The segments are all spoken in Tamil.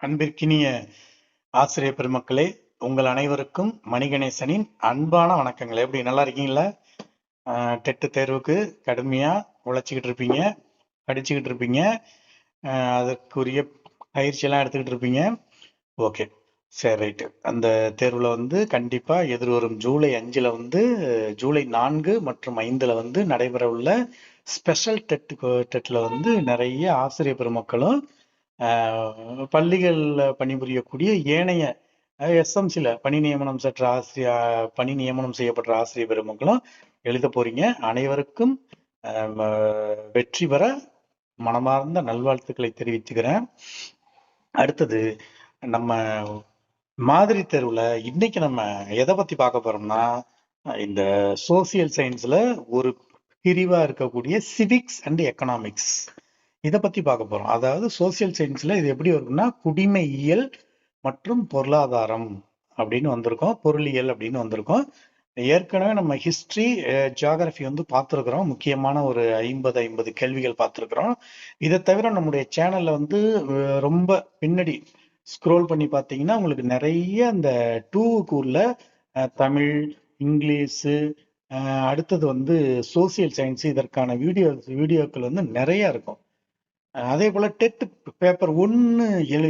அன்பிற்கினிய ஆசிரியர் பெருமக்களே, உங்கள் அனைவருக்கும் மணிகணேசனின் அன்பான வணக்கங்கள். எப்படி நல்லா இருக்கீங்களா? டெட்டு தேர்வுக்கு கடுமையா உழைச்சிக்கிட்டு இருப்பீங்க, படிச்சுக்கிட்டு இருப்பீங்க, அதற்குரிய பயிற்சியெல்லாம் எடுத்துக்கிட்டு இருப்பீங்க. ஓகே, சரி, ரைட்டு. அந்த தேர்வுல கண்டிப்பா எதிர்வரும் ஜூலை 5 ஜூலை 4 மற்றும் 5 நடைபெற உள்ள ஸ்பெஷல் டெட்ல நிறைய ஆசிரியர் பெருமக்களும் பள்ளிகள்ல பணிபுரியக்கூடிய ஏனைய எஸ்எம்சில பணி நியமனம் செய்யப்பட்ட ஆசிரியர் பெருமக்களும் எழுத போறீங்க. அனைவருக்கும் வெற்றி பெற மனமார்ந்த நல்வாழ்த்துக்களை தெரிவிச்சுக்கிறேன். அடுத்தது நம்ம மாதிரி தேர்வுல இன்னைக்கு நம்ம எதை பத்தி பார்க்க போறோம்னா, இந்த சோசியல் சயின்ஸ்ல ஒரு பிரிவா இருக்கக்கூடிய சிவிக்ஸ் அண்ட் எக்கனாமிக்ஸ், இதை பத்தி பார்க்க போறோம். அதாவது சோசியல் சயின்ஸ்ல இது எப்படி வரும்னா, குடிமையியல் மற்றும் பொருளாதாரம் அப்படின்னு வந்திருக்கோம், பொருளியல் அப்படின்னு வந்திருக்கோம். ஏற்கனவே நம்ம ஹிஸ்டரி, ஜியாகிரபி பார்த்துருக்குறோம். முக்கியமான ஒரு 50 கேள்விகள் பார்த்துருக்குறோம். இதை தவிர நம்முடைய சேனல்ல ரொம்ப பின்னாடி ஸ்க்ரோல் பண்ணி பார்த்தீங்கன்னா உங்களுக்கு நிறைய அந்த டூவுக்கு உள்ள தமிழ், இங்கிலீஷு, அடுத்தது சோசியல் சயின்ஸ், இதற்கான வீடியோக்கள் நிறைய இருக்கும். அதே போல டெட் பேப்பர் 1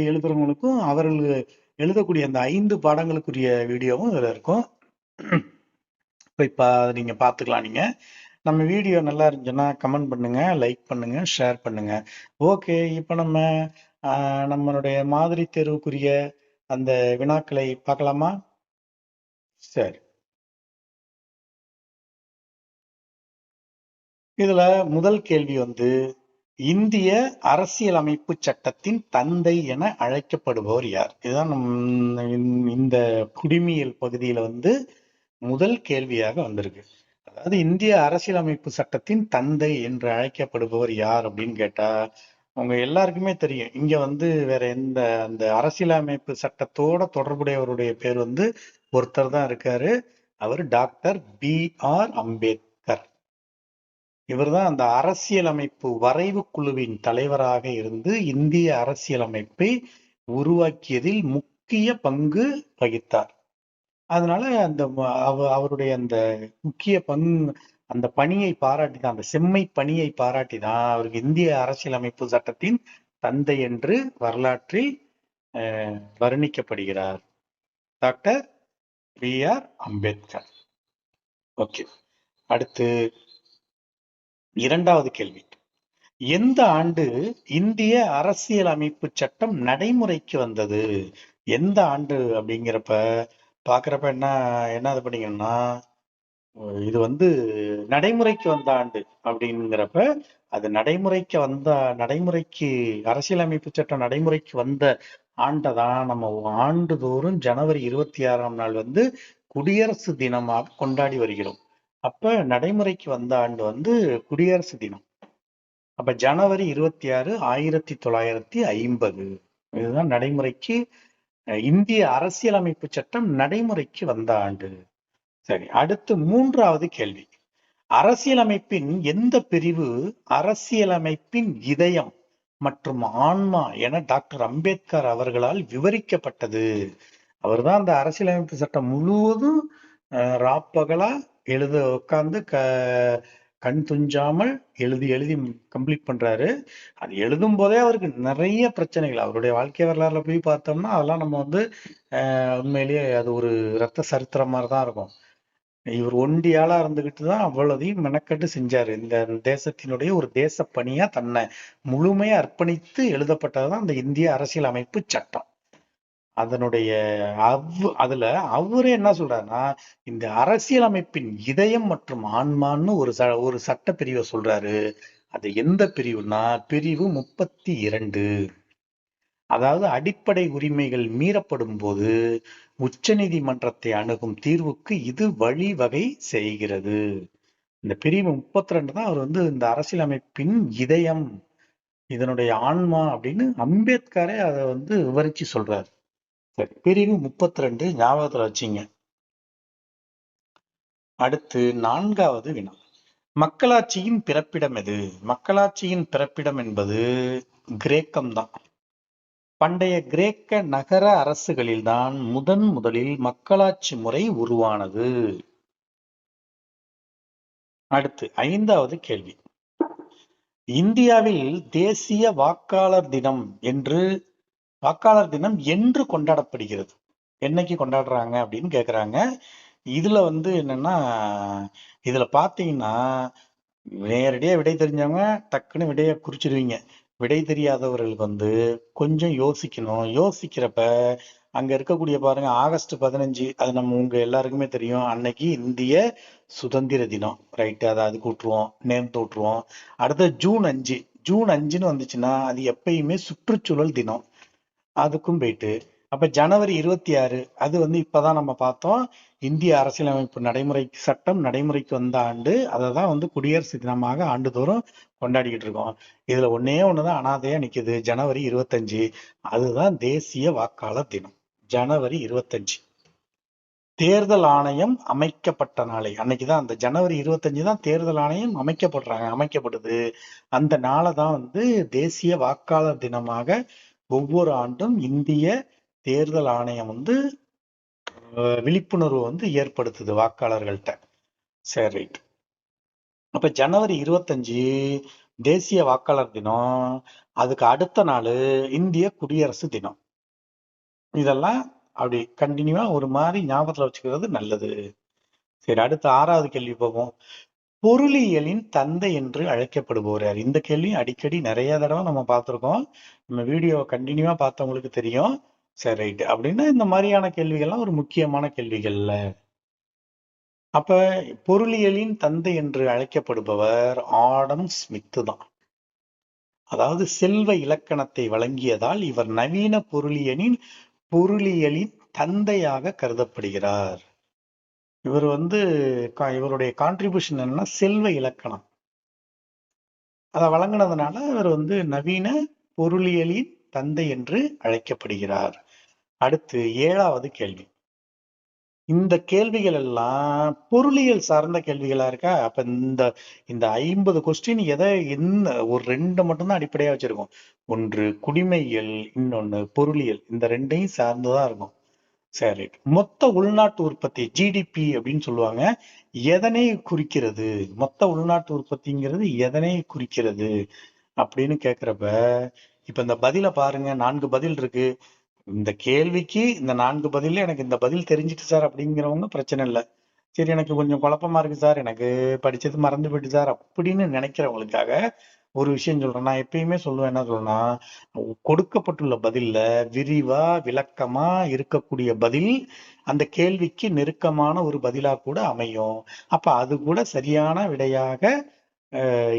எழுதுறவங்களுக்கும் அவர்கள் எழுதக்கூடிய அந்த 5 பாடங்களுக்குரிய வீடியோவும் இதுல இருக்கும். இப்ப நீங்க பாத்துக்கலாம். நீங்க நம்ம வீடியோ நல்லா இருந்துச்சுன்னா கமெண்ட் பண்ணுங்க, லைக் பண்ணுங்க, ஷேர் பண்ணுங்க. ஓகே, இப்ப நம்மளுடைய மாதிரி தேர்வுக்குரிய அந்த வினாக்களை பார்க்கலாமா? சரி, இதுல முதல் கேள்வி இந்திய அரசியலமைப்பு சட்டத்தின் தந்தை என அழைக்கப்படுபவர் யார்? இதுதான் இந்த குடிமியல் பகுதியில முதல் கேள்வியாக வந்திருக்கு. அதாவது இந்திய அரசியலமைப்பு சட்டத்தின் தந்தை என்று அழைக்கப்படுபவர் யார் அப்படின்னு கேட்டா, உங்க எல்லாருக்குமே தெரியும். இங்க வேற எந்த அந்த அரசியலமைப்பு சட்டத்தோட தொடர்புடையவருடைய பேர் ஒருத்தர் தான் இருக்காரு. அவர் டாக்டர் B.R. அம்பேத்கர். இவர் தான் அந்த அரசியலமைப்பு வரைவு குழுவின் தலைவராக இருந்து இந்திய அரசியலமைப்பை உருவாக்கியதில் முக்கிய பங்கு வகித்தார். அதனால அவருடைய அந்த முக்கிய அந்த பணியை பாராட்டி தான், அந்த செம்மை பணியை பாராட்டி தான் அவருக்கு இந்திய அரசியலமைப்பு சட்டத்தின் தந்தை என்று வரலாற்றில் வர்ணிக்கப்படுகிறார். Doctor B.R. அம்பேத்கர். ஓகே, அடுத்து இரண்டாவது கேள்வி. எந்த ஆண்டு இந்திய அரசியலமைப்பு சட்டம் நடைமுறைக்கு வந்தது? எந்த ஆண்டு அப்படிங்கிறப்ப பாக்குறப்ப என்ன இது பண்ணீங்கன்னா, இது நடைமுறைக்கு வந்த ஆண்டு அப்படிங்கிறப்ப அது நடைமுறைக்கு அரசியலமைப்பு சட்டம் நடைமுறைக்கு வந்த ஆண்டதான் நம்ம ஆண்டுதோறும் ஜனவரி 26ஆம் நாள் குடியரசு தினமாக கொண்டாடி வருகிறோம். அப்ப நடைமுறைக்கு வந்த ஆண்டு குடியரசு தினம். அப்ப ஜனவரி 26, 1950. இதுதான் நடைமுறைக்கு இந்திய அரசியலமைப்பு சட்டம் நடைமுறைக்கு வந்த ஆண்டு. சரி, அடுத்து மூன்றாவது கேள்வி. அரசியலமைப்பின் எந்த பிரிவு அரசியலமைப்பின் இதயம் மற்றும் ஆன்மா என டாக்டர் அம்பேத்கர் அவர்களால் விவரிக்கப்பட்டது? அவர்தான் அந்த அரசியலமைப்பு சட்டம் முழுவதும் ராப்பகலா உட்கார்ந்து கண் துஞ்சாமல் எழுதி எழுதி கம்ப்ளீட் பண்றாரு. அது எழுதும் போதே அவருக்கு நிறைய பிரச்சனைகள். அவருடைய வாழ்க்கை வரலாறுல போய் பார்த்தோம்னா அதெல்லாம் நம்ம உண்மையிலேயே அது ஒரு ரத்த சரித்திரம் மாதிரிதான் இருக்கும். இவர் ஒண்டியாளா இருந்துகிட்டு தான் அவ்வளதையும் மெனக்கட்டு செஞ்சாரு. இந்த தேசத்தினுடைய ஒரு தேச பணியா தன்னை முழுமையா அர்ப்பணித்து எழுதப்பட்டதுதான் இந்த இந்திய அரசியல் அமைப்பு சட்டம். அதனுடைய அதுல அவரே என்ன சொல்றாருன்னா, இந்த அரசியலமைப்பின் இதயம் மற்றும் ஆன்மான்னு ஒரு சட்ட பிரிவை சொல்றாரு. அது எந்த பிரிவுனா பிரிவு 32. அதாவது அடிப்படை உரிமைகள் மீறப்படும் போது உச்ச நீதிமன்றத்தை அணுகும் தீர்வுக்கு இது வழிவகை செய்கிறது. இந்த பிரிவு 32 தான் அவர் இந்த அரசியலமைப்பின் இதயம், இதனுடைய ஆன்மா அப்படின்னு அம்பேத்கரே அதை விவரிச்சு சொல்றாரு. சரி, பிரிவு 32 ஞாபகத்துல வச்சிங்க. அடுத்து நான்காவது வினா. மக்களாட்சியின் பிறப்பிடம் எது? மக்களாட்சியின் பிறப்பிடம் என்பது கிரேக்கம் தான். பண்டைய கிரேக்க நகர அரசுகளில்தான் முதலில் மக்களாட்சி முறை உருவானது. அடுத்து 5வது கேள்வி. இந்தியாவில் தேசிய வாக்காளர் தினம் என்று கொண்டாடப்படுகிறது. என்னைக்கு கொண்டாடுறாங்க அப்படின்னு கேக்குறாங்க. இதுல என்னன்னா, இதுல பாத்தீங்கன்னா நேரடியா விடை தெரிஞ்சவங்க டக்குன்னு விடைய குறிச்சிடுவீங்க. விடை தெரியாதவர்களுக்கு கொஞ்சம் யோசிக்கணும். யோசிக்கிறப்ப அங்க இருக்கக்கூடிய பாருங்க, ஆகஸ்ட் 15, அது நம்ம உங்க எல்லாருக்குமே தெரியும். அன்னைக்கு இந்திய சுதந்திர தினம், ரைட்டு. அதை அதுக்கு விட்டுருவோம், நேர்ந்து விட்டுருவோம். அடுத்து ஜூன் 5ன்னு வந்துச்சுன்னா அது எப்பயுமே சுற்றுச்சூழல் தினம், அதுக்கும் போயிட்டு. அப்ப ஜனவரி 26, அது இப்பதான் நம்ம பார்த்தோம், இந்திய அரசியலமைப்பு சட்டம் நடைமுறைக்கு வந்த ஆண்டு. அதை தான் குடியரசு தினமாக ஆண்டுதோறும் கொண்டாடிக்கிட்டு இருக்கோம். இதுல ஒன்னே ஒண்ணுதான் அனாதையா நிக்குது, ஜனவரி 25. அதுதான் தேசிய வாக்காளர் தினம், ஜனவரி 25. தேர்தல் ஆணையம் அமைக்கப்பட்ட நாளை அன்னைக்குதான், அந்த ஜனவரி 25 தான் தேர்தல் ஆணையம் அமைக்கப்படுது. அந்த நாளை தான் தேசிய வாக்காளர் தினமாக ஒவ்வொரு ஆண்டும் இந்திய தேர்தல் ஆணையம் விழிப்புணர்வு ஏற்படுத்துது வாக்காளர்கள்ட்ட. சரி, ரைட். அப்ப ஜனவரி 25 தேசிய வாக்காளர் தினம். அதுக்கு அடுத்த நாள் இந்திய குடியரசு தினம். இதெல்லாம் அப்படி கண்டினியூவா ஒரு மாதிரி ஞாபகத்துல வச்சுக்கிறது நல்லது. சரி, அடுத்த 6வது கேள்வி பார்ப்போம். பொருளியலின் தந்தை என்று அழைக்கப்படுபவர் யார்? இந்த கேள்வி அடிக்கடி நிறைய தடவை நம்ம பார்த்திருக்கோம். நம்ம வீடியோ கண்டினியூவா பார்த்தவங்களுக்கு தெரியும். சரி, ரைட். அப்படின்னா இந்த மாதிரியான கேள்விகள்லாம் ஒரு முக்கியமான கேள்விகள்ல. அப்ப பொருளியலின் தந்தை என்று அழைக்கப்படுபவர் ஆடம் ஸ்மித் தான். அதாவது செல்வ இலக்கணத்தை வழங்கியதால் இவர் நவீன பொருளியலின் தந்தையாக கருதப்படுகிறார். இவர் இவருடைய கான்ட்ரிபியூஷன் என்னன்னா செல்வ இலக்கணம், அதை வழங்கினதுனால இவர் நவீன பொருளியலின் தந்தை என்று அழைக்கப்படுகிறார். அடுத்து 7வது கேள்வி. இந்த கேள்விகள் எல்லாம் பொருளியல் சார்ந்த கேள்விகளா இருக்கா? அப்ப இந்த 50 கொஸ்டின் என்ன ஒரு 2 மட்டும்தான் அடிப்படையா வச்சிருக்கோம். ஒன்று குடிமையியல், இன்னொன்னு பொருளியல். இந்த 2ஐயும் சார்ந்துதான் இருக்கும். சரி, மொத்த உள்நாட்டு உற்பத்தி, ஜிடிபி அப்படின்னு சொல்லுவாங்க, எதனை குறிக்கிறது? மொத்த உள்நாட்டு உற்பத்திங்கிறது எதனை குறிக்கிறது அப்படின்னு கேக்குறப்ப, இப்ப இந்த பதில பாருங்க, 4 பதில் இருக்கு. இந்த கேள்விக்கு இந்த 4 பதில எனக்கு இந்த பதில் தெரிஞ்சிட்டு சார் அப்படிங்கிறவங்க பிரச்சனை இல்லை. சரி, எனக்கு கொஞ்சம் குழப்பமா இருக்கு சார், எனக்கு படிச்சது மறந்து போயிட்டு சார் அப்படின்னு நினைக்கிறவங்களுக்காக ஒரு விஷயம் சொல்றேன். நான் எப்பயுமே சொல்லுவேன், என்ன சொல்றேன்னா, கொடுக்கப்பட்டுள்ள பதில்ல விரிவா விளக்கமா இருக்கக்கூடிய பதில் அந்த கேள்விக்கு நெருக்கமான ஒரு பதிலா கூட அமையும். அப்ப அது கூட சரியான விடையாக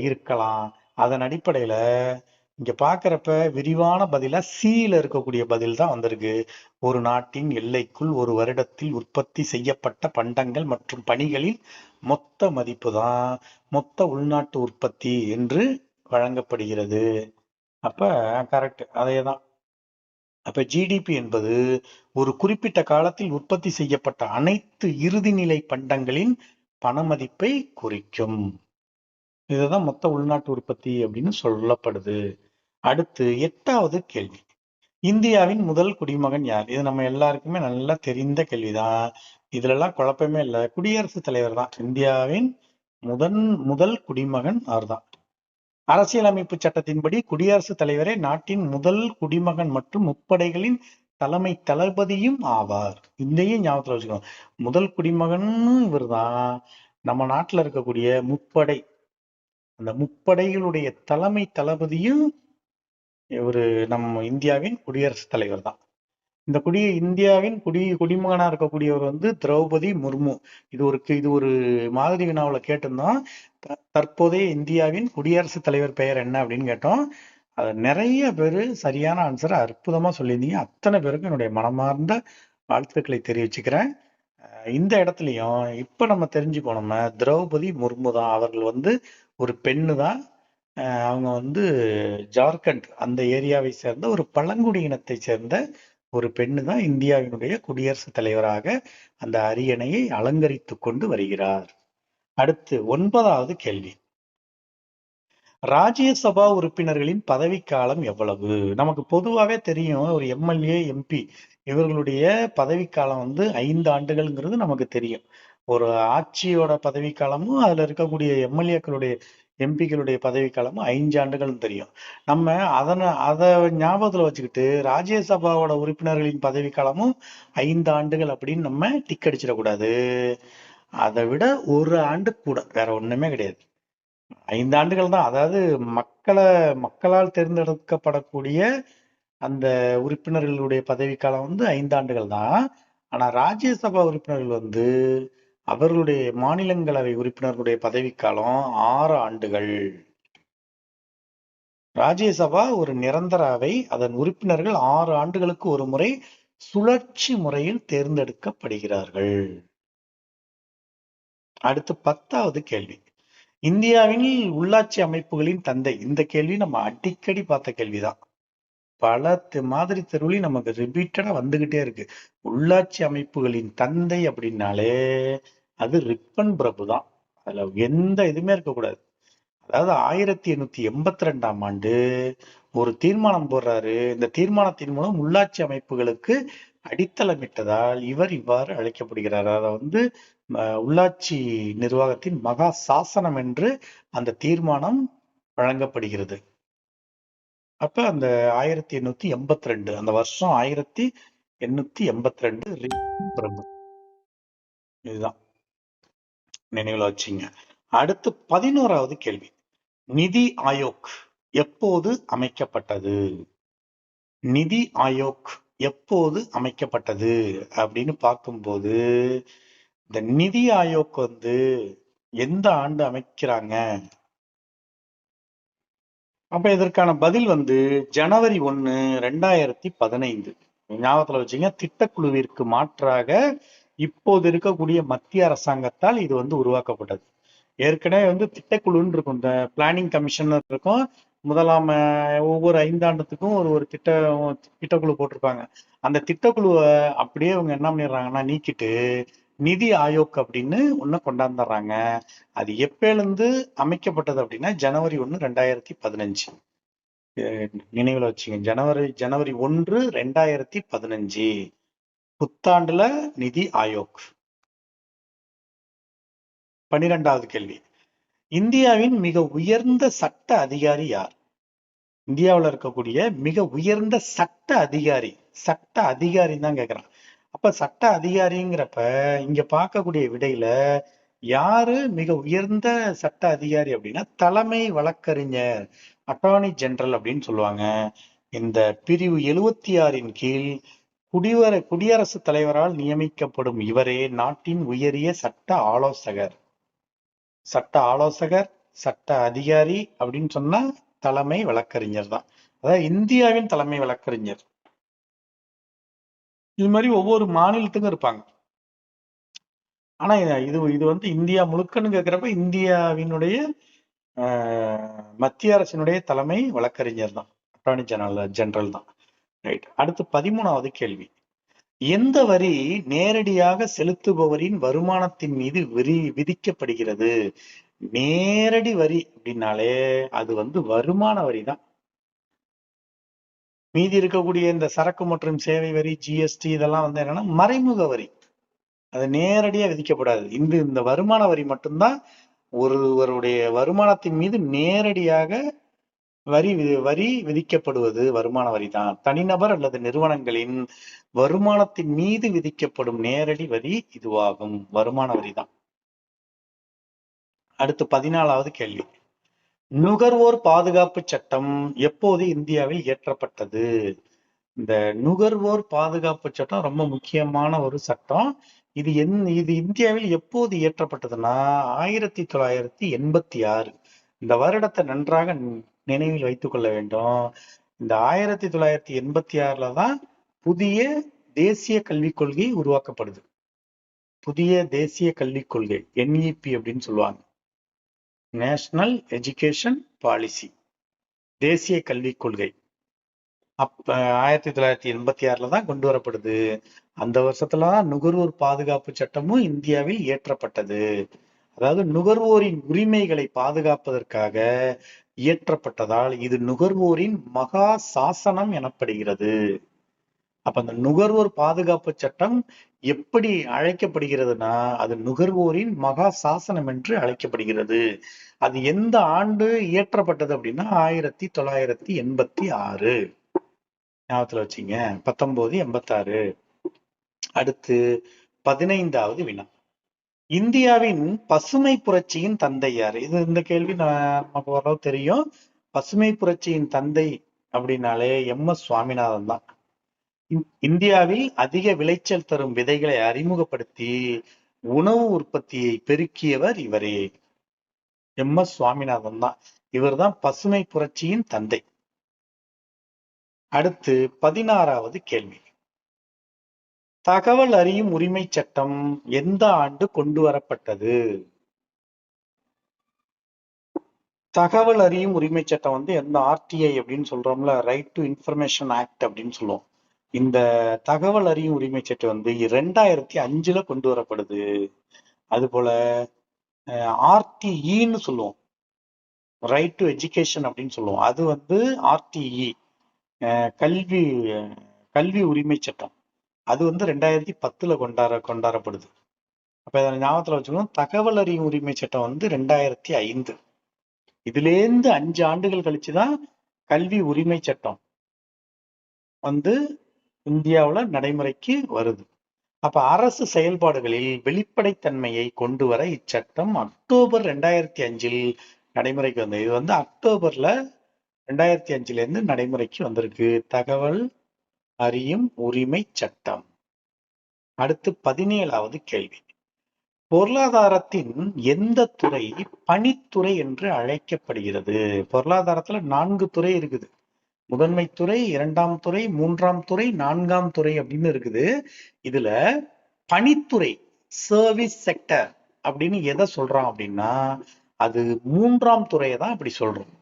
இருக்கலாம். அதன் அடிப்படையில இங்க பாக்குறப்ப விரிவான பதிலா சில இருக்கக்கூடிய பதில் தான் வந்திருக்கு. ஒரு நாட்டின் எல்லைக்குள் ஒரு வருடத்தில் உற்பத்தி செய்யப்பட்ட பண்டங்கள் மற்றும் பணிகளின் மொத்த மதிப்பு தான் மொத்த உள்நாட்டு உற்பத்தி என்று வழங்கப்படுகிறது. அப்ப கரெக்ட், அதேதான். அப்ப ஜிடிபி என்பது ஒரு குறிப்பிட்ட காலத்தில் உற்பத்தி செய்யப்பட்ட அனைத்து இறுதிநிலை பண்டங்களின் பணமதிப்பை குறிக்கும். இதுதான் மொத்த உள்நாட்டு உற்பத்தி அப்படின்னு சொல்லப்படுது. அடுத்து 8வது கேள்வி. இந்தியாவின் முதல் குடிமகன் யார்? இது நம்ம எல்லாருக்குமே நல்லா தெரிந்த கேள்விதான். இதுல எல்லாம் குழப்பமே இல்லை, குடியரசுத் தலைவர் தான் இந்தியாவின் முதல் குடிமகன். அவர்தான். அரசியலமைப்பு சட்டத்தின்படி குடியரசுத் தலைவரே நாட்டின் முதல் குடிமகன் மற்றும் முப்படைகளின் தலைமை தளபதியும் ஆவார். இதையும் ஞாபகத்துல வச்சுக்கணும். முதல் குடிமகன் இவர் தான். நம்ம நாட்டுல இருக்கக்கூடிய அந்த முப்படைகளுடைய தலைமை தளபதியும் இவரு நம்ம இந்தியாவின் குடியரசுத் தலைவர் தான். இந்த இந்தியாவின் குடிமகனா இருக்கக்கூடியவர் திரௌபதி முர்மு. இது ஒரு மாதிரி வினாவுல கேட்டிருந்தோம். தற்போதைய இந்தியாவின் குடியரசுத் தலைவர் பெயர் என்ன அப்படின்னு கேட்டோம். அது நிறைய பேரு சரியான ஆன்சரை அற்புதமா சொல்லியிருந்தீங்க. அத்தனை பேருக்கும் என்னுடைய மனமார்ந்த வாழ்த்துக்களை தெரிவிச்சுக்கிறேன். இந்த இடத்துலயும் இப்ப நம்ம தெரிஞ்சுக்கணும், திரௌபதி முர்மு தான். அவர்கள் ஒரு பெண்ணு தான். அவங்க ஜார்க்கண்ட் அந்த ஏரியாவை சேர்ந்த ஒரு பழங்குடியினத்தை சேர்ந்த ஒரு பெண்ணு தான் இந்தியாவினுடைய குடியரசுத் தலைவராக அந்த அரியணையை அலங்கரித்து கொண்டு வருகிறார். அடுத்து 9வது கேள்வி. ராஜ்யசபா உறுப்பினர்களின் பதவிக்காலம் எவ்வளவு? நமக்கு பொதுவாவே தெரியும், ஒரு எம்எல்ஏ, எம்பி இவர்களுடைய பதவிக்காலம் வந்து 5 ஆண்டுகள்ங்கிறது நமக்கு தெரியும். ஒரு ஆட்சியோட பதவிக்காலமும் அதுல இருக்கக்கூடிய எம்எல்ஏக்களுடைய, எம்பிக்களுடைய பதவிக்காலமும் 5 ஆண்டுகள்னு தெரியும். நம்ம அதை ஞாபகத்துல வச்சுக்கிட்டு ராஜ்யசபாவோட உறுப்பினர்களின் பதவிக்காலமும் 5 ஆண்டுகள் அப்படின்னு நம்ம டிக் அடிச்சிடக்கூடாது. அதை விட ஒரு ஆண்டு கூட, வேற ஒண்ணுமே கிடையாது. 5 ஆண்டுகள் தான். அதாவது மக்களால் தேர்ந்தெடுக்கப்படக்கூடிய அந்த உறுப்பினர்களுடைய பதவிக்காலம் வந்து 5 ஆண்டுகள் தான். ஆனா ராஜ்யசபா உறுப்பினர்கள் வந்து அவர்களுடைய மாநிலங்களவை உறுப்பினர்களுடைய பதவிக்காலம் 6 ஆண்டுகள். ராஜ்யசபா ஒரு நிரந்தர அவை. அதன் உறுப்பினர்கள் 6 ஆண்டுகளுக்கு ஒரு முறை சுழற்சி முறையில் தேர்ந்தெடுக்கப்படுகிறார்கள். அடுத்து 10வது கேள்வி. இந்தியாவின் உள்ளாட்சி அமைப்புகளின் தந்தை. இந்த கேள்வி நம்ம அடிக்கடி பார்த்த கேள்விதான். பல மாதிரி தெருவுலையும் நமக்கு ரிப்பீட்டடா வந்துகிட்டே இருக்கு. உள்ளாட்சி அமைப்புகளின் தந்தை அப்படின்னாலே அது ரிப்பன் பிரபு தான். அதுல எந்த இதுவுமே இருக்கக்கூடாது. அதாவது 1882ஆம் ஆண்டு ஒரு தீர்மானம் போடுறாரு. இந்த தீர்மானத்தின் மூலம் உள்ளாட்சி அமைப்புகளுக்கு அடித்தளமிட்டதால் இவர் இவ்வாறு அழைக்கப்படுகிறார். அதை வந்து உள்ளாட்சி நிர்வாகத்தின் மகா சாசனம் என்று அந்த தீர்மானம் வழங்கப்படுகிறது. அப்ப அந்த 1882 அந்த வருஷம் 1882 பிரபு. இதுதான் நினைவுல வச்சுங்க. அடுத்து 11வது கேள்வி. நிதி ஆயோக் எப்போது அமைக்கப்பட்டது? நிதி ஆயோக் எப்போது அமைக்கப்பட்டது அப்படின்னு பார்க்கும்போது, இந்த நிதி ஆயோக் வந்து எந்த ஆண்டு அமைக்கிறாங்க? அப்ப இதற்கான பதில் வந்து ஜனவரி 1, 2015. ஞாபகத்துல வச்சுங்க. திட்டக்குழுவிற்கு மாற்றாக இப்போது இருக்கக்கூடிய மத்திய அரசாங்கத்தால் இது வந்து உருவாக்கப்பட்டது. ஏற்கனவே வந்து திட்டக்குழுன்னு இருக்கும், இந்த பிளானிங் கமிஷன் இருக்கும். முதலாம் ஒவ்வொரு 5 ஆண்டுத்துக்கும் ஒரு ஒரு திட்டக்குழு போட்டிருப்பாங்க. அந்த திட்டக்குழுவை அப்படியே அவங்க என்ன பண்ணிடுறாங்கன்னா நீக்கிட்டு நிதி ஆயோக் அப்படின்னு ஒண்ணு கொண்டாந்துடுறாங்க. அது எப்பயிலிருந்து அமைக்கப்பட்டது அப்படின்னா ஜனவரி 1, 2015. நினைவுல வச்சுங்க. ஜனவரி 1, 2015 புத்தாண்டுல நிதி ஆயோக். 12வது கேள்வி. இந்தியாவின் மிக உயர்ந்த சட்ட அதிகாரி யார்? இந்தியாவில் இருக்கக்கூடிய மிக உயர்ந்த சட்ட அதிகாரி. சட்ட அதிகாரின்னு தான் கேக்குறான். அப்ப சட்ட அதிகாரிங்கிறப்ப இங்க பார்க்கக்கூடிய விடையில யாரு மிக உயர்ந்த சட்ட அதிகாரி அப்படின்னா தலைமை வழக்கறிஞர், அட்டார்னி ஜெனரல் அப்படின்னு சொல்லுவாங்க. இந்த பிரிவு 76 கீழ் குடியரசுத் தலைவரால் நியமிக்கப்படும் இவரே நாட்டின் உயரிய சட்ட ஆலோசகர். சட்ட ஆலோசகர், சட்ட அதிகாரி அப்படின்னு சொன்னா தலைமை வழக்கறிஞர் தான். அதாவது இந்தியாவின் தலைமை வழக்கறிஞர். இது மாதிரி ஒவ்வொரு மாநிலத்துக்கும் இருப்பாங்க. ஆனா இது இது வந்து இந்தியா முழுக்கன்னு கேட்கிறப்ப இந்தியாவினுடைய மத்திய அரசினுடைய தலைமை வழக்கறிஞர் தான், அட்டார்னி ஜெனரல் தான். ரைட். அடுத்து 13வது கேள்வி. எந்த வரி நேரடியாக செலுத்துபவரின் வருமானத்தின் மீது விதிக்கப்படுகிறது? நேரடி வரி அப்படின்னாலே அது வந்து வருமான வரி தான். மீதி இருக்கக்கூடிய இந்த சரக்கு மற்றும் சேவை வரி, ஜிஎஸ்டி இதெல்லாம் வந்து என்னன்னா மறைமுக வரி. அது நேரடியா விதிக்கப்படாது. இந்த வருமான வரி மட்டும்தான் ஒருவருடைய வருமானத்தின் மீது நேரடியாக வரி விதிக்கப்படுவது வருமான வரி தான். தனிநபர் அல்லது நிறுவனங்களின் வருமானத்தின் மீது விதிக்கப்படும் நேரடி வரி இதுவாகும், வருமான வரி தான். அடுத்து 14வது கேள்வி. நுகர்வோர் பாதுகாப்பு சட்டம் எப்போது இந்தியாவில் இயற்றப்பட்டது? இந்த நுகர்வோர் பாதுகாப்பு சட்டம் ரொம்ப முக்கியமான ஒரு சட்டம். இது இந்தியாவில் எப்போது இயற்றப்பட்டதுன்னா 1986. இந்த வருடத்தை நன்றாக நினைவில் வைத்துக் கொள்ள வேண்டும். இந்த 1986 தான் புதிய தேசிய கல்விக் கொள்கை உருவாக்கப்படுது. புதிய தேசிய கல்விக் கொள்கை, NEP அப்படின்னு சொல்லுவாங்க. நேஷனல் எஜுகேஷன் பாலிசி, தேசிய கல்விக் கொள்கை. அப்ப 1986 தான் கொண்டு வரப்படுது. அந்த வருஷத்துலதான் நுகர்வோர் பாதுகாப்பு சட்டமும் இந்தியாவில் இயற்றப்பட்டது. அதாவது நுகர்வோரின் உரிமைகளை பாதுகாப்பதற்காக இயற்றப்பட்டதால் இது நுகர்வோரின் மகா சாசனம் எனப்படுகிறது. அப்ப அந்த நுகர்வோர் பாதுகாப்பு சட்டம் எப்படி அழைக்கப்படுகிறதுனா, அது நுகர்வோரின் மகா சாசனம் என்று அழைக்கப்படுகிறது. அது எந்த ஆண்டு இயற்றப்பட்டது அப்படின்னா 1986. ஞாபகத்துல வச்சீங்க, 1986. அடுத்து 15வது வினா. இந்தியாவின் பசுமை புரட்சியின் தந்தை யாரு? இந்த கேள்வி நமக்கு ஓரளவு தெரியும். பசுமை புரட்சியின் தந்தை அப்படின்னாலே எம்.எஸ். சுவாமிநாதன் தான். இந்தியாவில் அதிக விளைச்சல் தரும் விதைகளை அறிமுகப்படுத்தி உணவு உற்பத்தியை பெருக்கியவர் இவரே. எம்.எஸ். சுவாமிநாதன் தான். இவர்தான் பசுமை புரட்சியின் தந்தை. அடுத்து 16வது கேள்வி. தகவல் அறியும் உரிமை சட்டம் எந்த ஆண்டு கொண்டு வரப்பட்டது? தகவல் அறியும் உரிமை சட்டம் வந்து எந்த ஆர்டிஐ அப்படின்னு சொல்றோம்ல, ரைட் டு இன்ஃபர்மேஷன் ஆக்ட் அப்படின்னு சொல்லுவோம். இந்த தகவல் அறியும் உரிமை சட்டம் வந்து 2005 கொண்டு வரப்படுது. அது போல ஆர்டிஇன்னு சொல்லுவோம், ரைட் டு எஜுகேஷன் அப்படின்னு சொல்லுவோம். அது வந்து ஆர்டிஇ, கல்வி கல்வி உரிமை சட்டம். அது வந்து 2010 கொண்டாடப்படுது. அப்ப இதை ஞாபகத்துல வச்சுக்கணும். தகவல் அறியும் உரிமை சட்டம் வந்து 2005. இதுலேருந்து 5 ஆண்டுகள் கழிச்சுதான் கல்வி உரிமை சட்டம் வந்து இந்தியாவுல நடைமுறைக்கு வருது. அப்ப அரசு செயல்பாடுகளில் வெளிப்படைத்தன்மையை கொண்டு வர இச்சட்டம் அக்டோபர் 2005 நடைமுறைக்கு வந்தது. இது வந்து அக்டோபர்ல 2005 இருந்து நடைமுறைக்கு வந்திருக்கு தகவல் அறியும் உரிமை சட்டம். அடுத்து 17வது கேள்வி. பொருளாதாரத்தின் எந்த துறை பணித்துறை என்று அழைக்கப்படுகிறது? பொருளாதாரத்துல 4 துறை இருக்குது. முதன்மை துறை, 2ஆம் துறை, 3ஆம் துறை, 4ஆம் துறை அப்படின்னு இருக்குது. இதுல பணித்துறை, சர்வீஸ் செக்டர் அப்படின்னு எதை சொல்றோம் அப்படின்னா, அது 3ஆம் துறையை தான் அப்படி சொல்றோம்.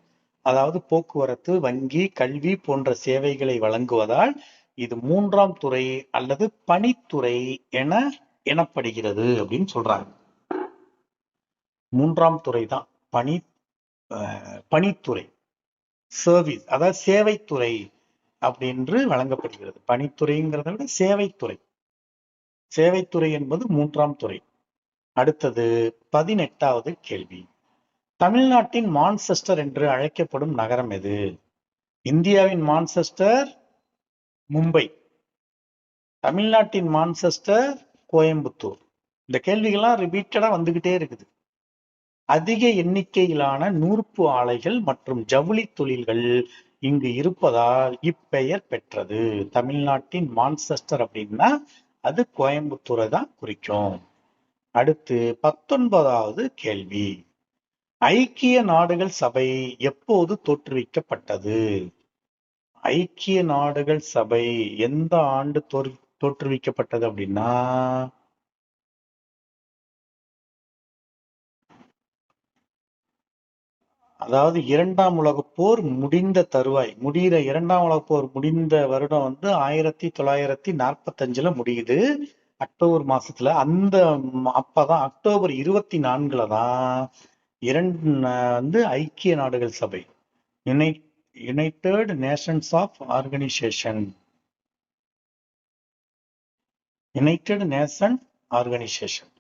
அதாவது போக்குவரத்து, வங்கி, கல்வி போன்ற சேவைகளை வழங்குவதால் இது 3ஆம் துறை அல்லது பணித்துறை எனப்படுகிறது அப்படின்னு சொல்றாங்க. 3ஆம் துறை தான் பணித்துறை, சர்வீஸ், அதாவது சேவைத்துறை அப்படின்னு வழங்கப்படுகிறது. பணித்துறைங்கிறத விட சேவைத்துறை. சேவைத்துறை என்பது 3ஆம் துறை. அடுத்தது 18வது கேள்வி. தமிழ்நாட்டின் மான்செஸ்டர் என்று அழைக்கப்படும் நகரம் எது? இந்தியாவின் மான்செஸ்டர் மும்பை, தமிழ்நாட்டின் மான்செஸ்டர் கோயம்புத்தூர். இந்த கேள்விகள்லாம் ரிப்பீட்டடா வந்துகிட்டே இருக்குது. அதிக எண்ணிக்கையிலான நூற்பு ஆலைகள் மற்றும் ஜவுளி தொழில்கள் இங்கு இருப்பதால் இப்பெயர் பெற்றது. தமிழ்நாட்டின் மான்செஸ்டர் அப்படின்னா அது கோயம்புத்தூரை தான் குறிக்கும். அடுத்து 19வது கேள்வி. ஐக்கிய நாடுகள் சபை எப்போது தோற்றுவிக்கப்பட்டது? ஐக்கிய நாடுகள் சபை எந்த ஆண்டு தோற்றுவிக்கப்பட்டது அப்படின்னா, அதாவது 2ஆம் உலகப் போர் முடிந்த தருவாய், முடிகிற 2ஆம் உலகப் போர் முடிந்த வருடம் வந்து 1945 முடியுது, அக்டோபர் மாசத்துல. அப்பதான் அக்டோபர் 24 தான் வந்து ஐக்கிய நாடுகள் சபை, United Nations of organisation, United Nation organisation,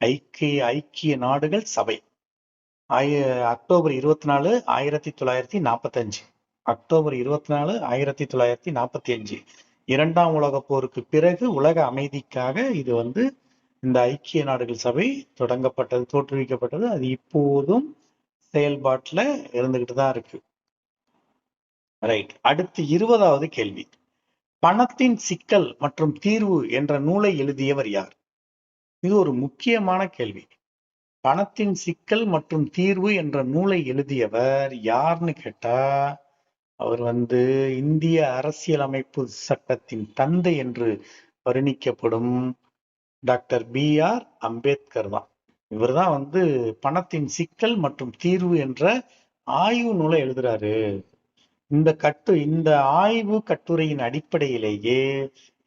ஐக்கிய நாடுகள் சபை அக்டோபர் 24, 1945. அக்டோபர் 24, 1945. 2ஆம் உலகப் போருக்கு பிறகு உலக அமைதிக்காக இது வந்து இந்த ஐக்கிய நாடுகள் சபை தோற்றுவிக்கப்பட்டது. அது இப்போதும் செயல்பாட்டுல இருந்துகிட்டு தான் இருக்கு. ரைட். அடுத்து 20வது கேள்வி. பணத்தின் சிக்கல் மற்றும் தீர்வு என்ற நூலை எழுதியவர் யார்? இது ஒரு முக்கியமான கேள்வி. பணத்தின் சிக்கல் மற்றும் தீர்வு என்ற நூலை எழுதியவர் யாருன்னு கேட்டா, அவர் வந்து இந்திய அரசியலமைப்பு சட்டத்தின் தந்தை என்று வர்ணிக்கப்படும் டாக்டர் பி.ஆர். அம்பேத்கர் தான். இவர் தான் வந்து பணத்தின் சிக்கல் மற்றும் தீர்வு என்ற ஆய்வு நூலை எழுதுறாரு. இந்த ஆய்வு கட்டுரையின் அடிப்படையிலேயே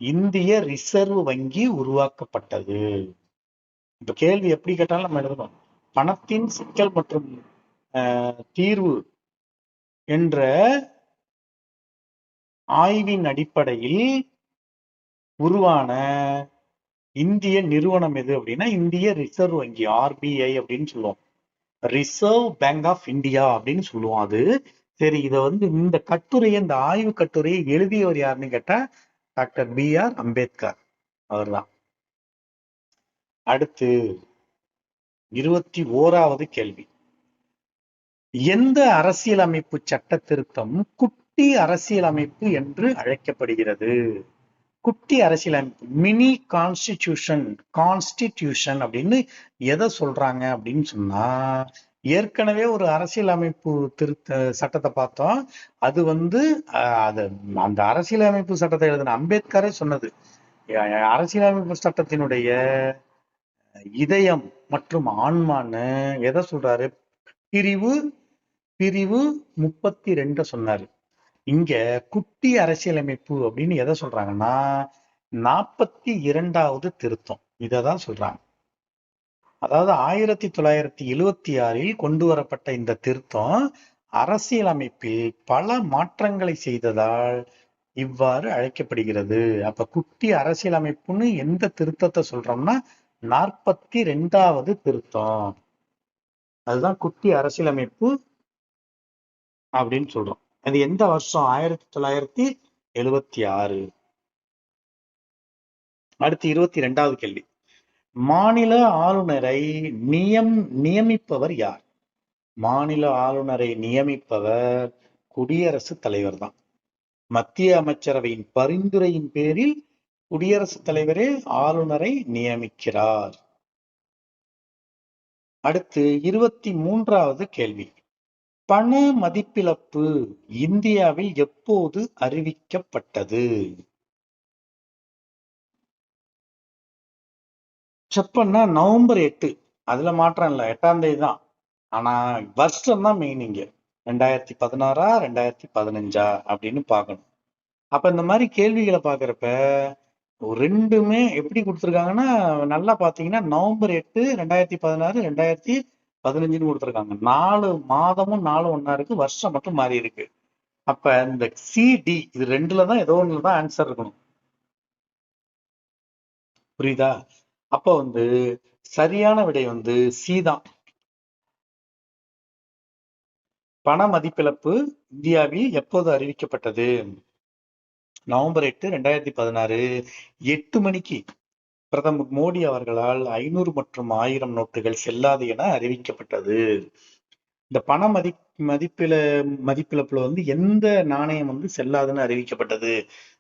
இந்திய ரிசர்வ் வங்கி உருவாக்கப்பட்டது. இப்ப கேள்வி எப்படி கேட்டாலும் நம்ம எழுதணும். பணத்தின் சிக்கல் மற்றும் தீர்வு என்ற ஆய்வின் அடிப்படையில் உருவான இந்திய நிறுவனம் எது அப்படின்னா இந்திய ரிசர்வ் வங்கி, ஆர்பிஐ அப்படின்னு சொல்லுவோம். ரிசர்வ் பேங்க் ஆஃப் இந்தியா அப்படின்னு சொல்லுவோம். அது சரி. இதை இந்த கட்டுரையை, இந்த ஆய்வு கட்டுரையை எழுதியவர் யாருன்னு கேட்டா டாக்டர் BR அம்பேத்கர் அவர்தான். அடுத்து 21வது கேள்வி. எந்த அரசியலமைப்பு சட்ட திருத்தம் குட்டி அரசியலமைப்பு என்று அழைக்கப்படுகிறது? குட்டி அரசியலமைப்பு, மினி கான்ஸ்டிடியூஷன் அப்படின்னு எதை சொல்றாங்க அப்படின்னு சொன்னா, ஏற்கனவே ஒரு அரசியலமைப்பு திருத்த சட்டத்தை பார்த்தோம். அது அது அந்த அரசியலமைப்பு சட்டத்தை எழுதின அம்பேத்கரே சொன்னது, அரசியலமைப்பு சட்டத்தினுடைய இதயம் மற்றும் ஆன்மான்னு எதை சொல்றாரு? பிரிவு 32 சொன்னாரு. இங்க குட்டி அரசியலமைப்பு அப்படின்னு எதை சொல்றாங்கன்னா 42வது திருத்தம் இததான் சொல்றாங்க. அதாவது 1976 கொண்டு வரப்பட்ட இந்த திருத்தம் அரசியலமைப்பில் பல மாற்றங்களை செய்ததால் இவ்வாறு அழைக்கப்படுகிறது. அப்ப குட்டி அரசியலமைப்புன்னு எந்த திருத்தத்தை சொல்றோம்னா 42வது திருத்தம். அதுதான் குட்டி அரசியலமைப்பு அப்படின்னு சொல்றோம். அது எந்த வருஷம்? 1976. அடுத்து 22வது கேள்வி. மாநில ஆளுநரை நியமிப்பவர் யார்? மாநில ஆளுநரை நியமிப்பவர் குடியரசுத் தலைவர் தான். மத்திய அமைச்சரவையின் பரிந்துரையின் பேரில் குடியரசுத் தலைவரே ஆளுநரை நியமிக்கிறார். அடுத்து 23வது கேள்வி. பண மதிப்பிழப்பு இந்தியாவில் எப்போது அறிவிக்கப்பட்டது? செப்பன்னா நவம்பர் 8. அதுல மாற்றம் இல்லை, 8ஆம் தேதி தான். ஆனா வருஷம் தான் மெயின். இங்க 2016 2015 அப்படின்னு பார்க்கணும். அப்ப இந்த மாதிரி கேள்விகளை பாக்குறப்ப ரெண்டுமே எப்படி கொடுத்துருக்காங்கன்னா, நல்லா பாத்தீங்கன்னா நவம்பர் 8 2016 2015 கொடுத்துருக்காங்க. 4 மாதமும் 4 ஒன்னா இருக்கு, வருஷம் மட்டும் மாறி இருக்கு. அப்ப இந்த CD இது ரெண்டுலதான் ஏதோ ஒண்ணுலதான் ஆன்சர் இருக்கணும். புரியுதா? அப்ப சரியான விடை சி தான். பண மதிப்பிழப்பு இந்தியாவில் எப்போது அறிவிக்கப்பட்டது? நவம்பர் 8 2016 8 மணிக்கு பிரதமர் மோடி அவர்களால் 500 மற்றும் 1000 நோட்டுகள் செல்லாது என அறிவிக்கப்பட்டது. இந்த பண மதிப்பிழப்புல எந்த நாணயம் செல்லாதுன்னு அறிவிக்கப்பட்டது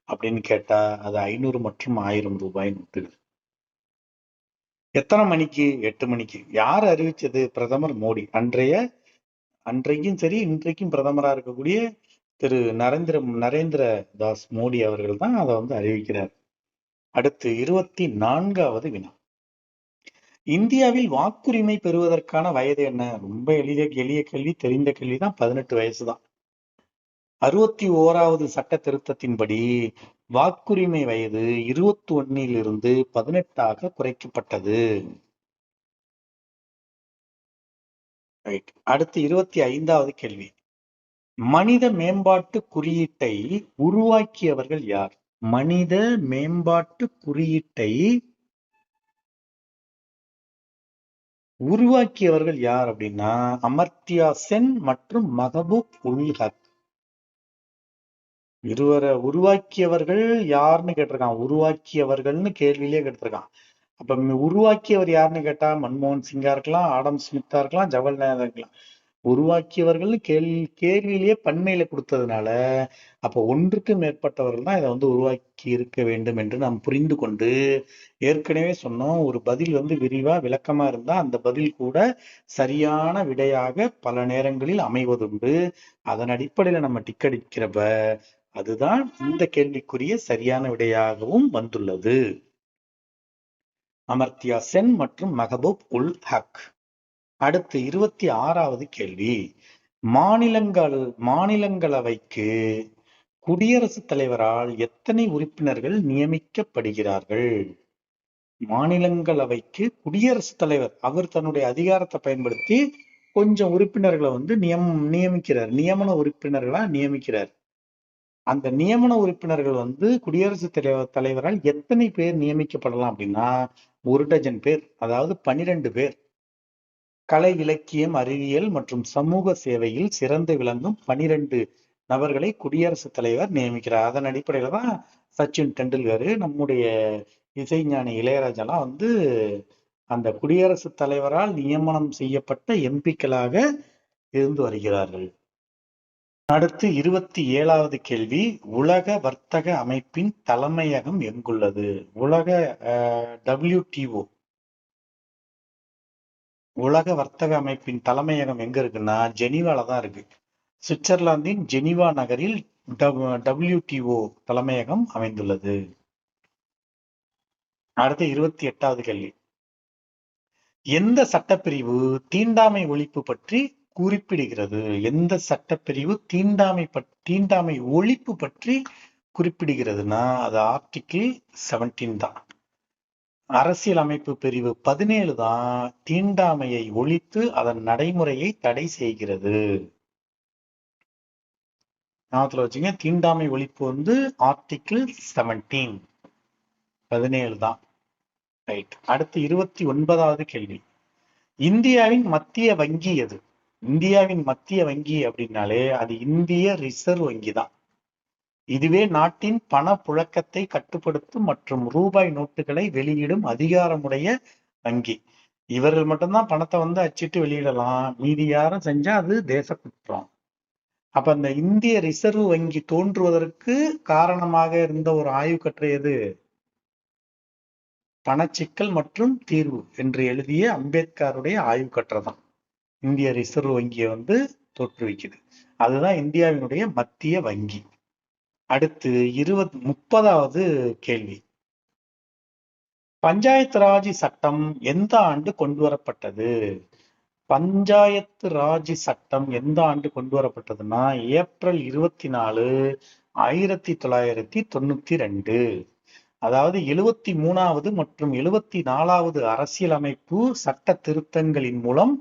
அப்படின்னு கேட்டா அது 500 மற்றும் 1000 ரூபாய் நோட்டுகள். எத்தனை மணிக்கு? 8 மணிக்கு. யார் அறிவிச்சது? பிரதமர் மோடி. அன்றைக்கும் சரி இன்றைக்கும் பிரதமரா இருக்கக்கூடிய திரு நரேந்திர தாஸ் மோடி அவர்கள் தான் அதை அறிவிக்கிறார். அடுத்து 24வது வினா. இந்தியாவில் வாக்குரிமை பெறுவதற்கான வயது என்ன? ரொம்ப எளிய கேள்வி, தெரிந்த கேள்விதான். 18 வயசுதான். 61வது சட்ட திருத்தத்தின்படி வாக்குரிமை வயது 21 18 குறைக்கப்பட்டது. அடுத்து 25வது கேள்வி. மனித மேம்பாட்டு குறியீட்டை உருவாக்கியவர்கள் யார்? மனித மேம்பாட்டு குறியீட்டை உருவாக்கியவர்கள் யார் அப்படின்னா அமர்த்தியா சென் மற்றும் மஹபூப் உல் ஹக். இருவரை உருவாக்கியவர்கள் யாருன்னு கேட்டிருக்கான். உருவாக்கியவர்கள்னு கேள்வியிலே கேட்டிருக்கான். அப்ப உருவாக்கியவர் யாருன்னு கேட்டா மன்மோகன் சிங்கா இருக்கலாம், ஆடம் ஸ்மித்தா இருக்கலாம், ஜவஹர்லால் இருக்கலாம். உருவாக்கியவர்கள் கேள்வியிலேயே பன்மையில கொடுத்ததுனால அப்ப ஒன்றுக்கு மேற்பட்டவர்கள் தான் இதை உருவாக்கி இருக்க வேண்டும் என்று நாம் புரிந்து கொண்டு, ஏற்கனவே சொன்னோம், ஒரு பதில் விரிவா விளக்கமா இருந்தா அந்த பதில் கூட சரியான விடையாக பல நேரங்களில் அமைவதுண்டு. அதன் அடிப்படையில நம்ம டிக் அடிக்கிறப்ப அதுதான் இந்த கேள்விக்குரிய சரியான விடையாகவும் வந்துள்ளது. அமர்த்தியா சென் மற்றும் மஹபூப் உல் ஹக். அடுத்து 26வது கேள்வி. மாநிலங்களவைக்கு குடியரசுத் தலைவரால் எத்தனை உறுப்பினர்கள் நியமிக்கப்படுகிறார்கள்? மாநிலங்களவைக்கு குடியரசுத் தலைவர் அவர் தன்னுடைய அதிகாரத்தை பயன்படுத்தி கொஞ்சம் உறுப்பினர்களை வந்து நியமிக்கிறார், நியமன உறுப்பினர்களா நியமிக்கிறார். அந்த நியமன உறுப்பினர்கள் வந்து குடியரசுத் தலைவரால் எத்தனை பேர் நியமிக்கப்படலாம் அப்படின்னா 1 டஜன் பேர், அதாவது 12 பேர். கலை, இலக்கியம், அறிவியல் மற்றும் சமூக சேவையில் சிறந்து விளங்கும் 12 நபர்களை குடியரசுத் தலைவர் நியமிக்கிறார். அதன் அடிப்படையில தான் சச்சின் டெண்டுல்கர், நம்முடைய இசைஞானி இளையராஜாலாம் வந்து அந்த குடியரசுத் தலைவரால் நியமனம் செய்யப்பட்ட எம்பிக்களாக இருந்து வருகிறார்கள். அடுத்து 27வது கேள்வி, உலக வர்த்தக அமைப்பின் தலைமையகம் எங்குள்ளது? உலக WTO உலக வர்த்தக அமைப்பின் தலைமையகம் எங்க இருக்குன்னா ஜெனீவால தான் இருக்கு. சுவிட்சர்லாந்தின் ஜெனீவா நகரில் WTO தலைமையகம் அமைந்துள்ளது. அடுத்து 28வது கேள்வி, எந்த சட்டப்பிரிவு தீண்டாமை ஒழிப்பு பற்றி குறிப்பிடுகிறது? எந்த சட்டப்பிரிவு தீண்டாமை ஒழிப்பு பற்றி குறிப்பிடுகிறதுனா அது ஆர்டிகிள் 17 தான். அரசியல் அமைப்பு பிரிவு 17 தான் தீண்டாமையை ஒழித்து அதன் நடைமுறையை தடை செய்கிறது. ஞாபகத்துல வச்சுங்க, தீண்டாமை ஒழிப்பு வந்து ஆர்டிகிள் 17 தான். ரைட். அடுத்து 29வது கேள்வி, இந்தியாவின் மத்திய வங்கி எது? இந்தியாவின் மத்திய வங்கி அப்படின்னாலே அது இந்திய ரிசர்வ் வங்கி தான். இதுவே நாட்டின் பண புழக்கத்தை கட்டுப்படுத்தும் மற்றும் ரூபாய் நோட்டுகளை வெளியிடும் அதிகாரமுடைய வங்கி. இவர்கள் மட்டும்தான் பணத்தை வந்து அச்சிட்டு வெளியிடலாம், மீதி யாரும் செஞ்சா அது தேச குற்றம். அப்ப அந்த இந்திய ரிசர்வ் வங்கி தோன்றுவதற்கு காரணமாக இருந்த ஒரு ஆய்வு கட்டுரை எது? பணச்சிக்கல் மற்றும் தீர்வு என்று எழுதிய அம்பேத்கருடைய ஆய்வு கட்டுரை தான் இந்திய ரிசர்வ் வங்கியை வந்து தோற்றுவிக்குது. அதுதான் இந்தியாவினுடைய மத்திய வங்கி. அடுத்து 30வது கேள்வி, பஞ்சாயத்து ராஜ் சட்டம் எந்த ஆண்டு கொண்டு வரப்பட்டது? பஞ்சாயத்து ராஜ் சட்டம் எந்த ஆண்டு கொண்டு வரப்பட்டதுன்னா ஏப்ரல் 24, 1992. அதாவது 73வது மற்றும் 74வது அரசியலமைப்பு சட்ட திருத்தங்களின் மூலம்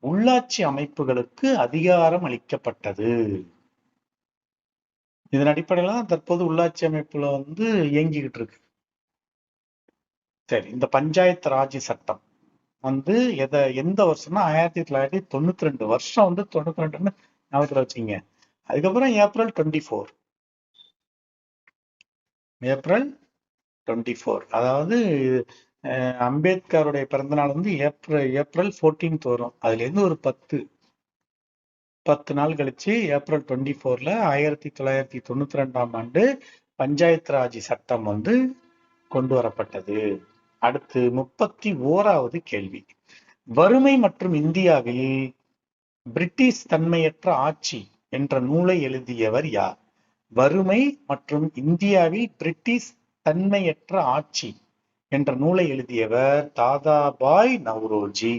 உள்ளாட்சி அமைப்புகளுக்கு அதிகாரம் அளிக்கப்பட்டது. இதன் அடிப்படையில தான் தற்போது உள்ளாட்சி அமைப்புல வந்து இயங்கிக்கிட்டு இருக்கு. சரி, இந்த பஞ்சாயத்து ராஜ் சட்டம் வந்து எந்த வருஷம்னா 1992 வருஷம் வந்து 92ன்னு ஞாபகத்துல வச்சுங்க. அதுக்கப்புறம் ஏப்ரல் 24, அதாவது அம்பேத்கருடைய பிறந்தநாள் வந்து ஏப்ரல் 14 வரும். அதுல இருந்து ஒரு 10 நாள் கழிச்சு ஏப்ரல் 24ல 1992ஆம் ஆண்டு பஞ்சாயத்து ராஜ் சட்டம் வந்து கொண்டு வரப்பட்டது. அடுத்து 31வது கேள்வி, வறுமை மற்றும் இந்தியாவில் பிரிட்டிஷ் தன்மையற்ற ஆட்சி என்ற நூலை எழுதியவர் யார்? வறுமை மற்றும் இந்தியாவில் பிரிட்டிஷ் தன்மையற்ற ஆட்சி என்ற நூலை எழுதியவர் தாதாபாய் நவ்ரோஜி.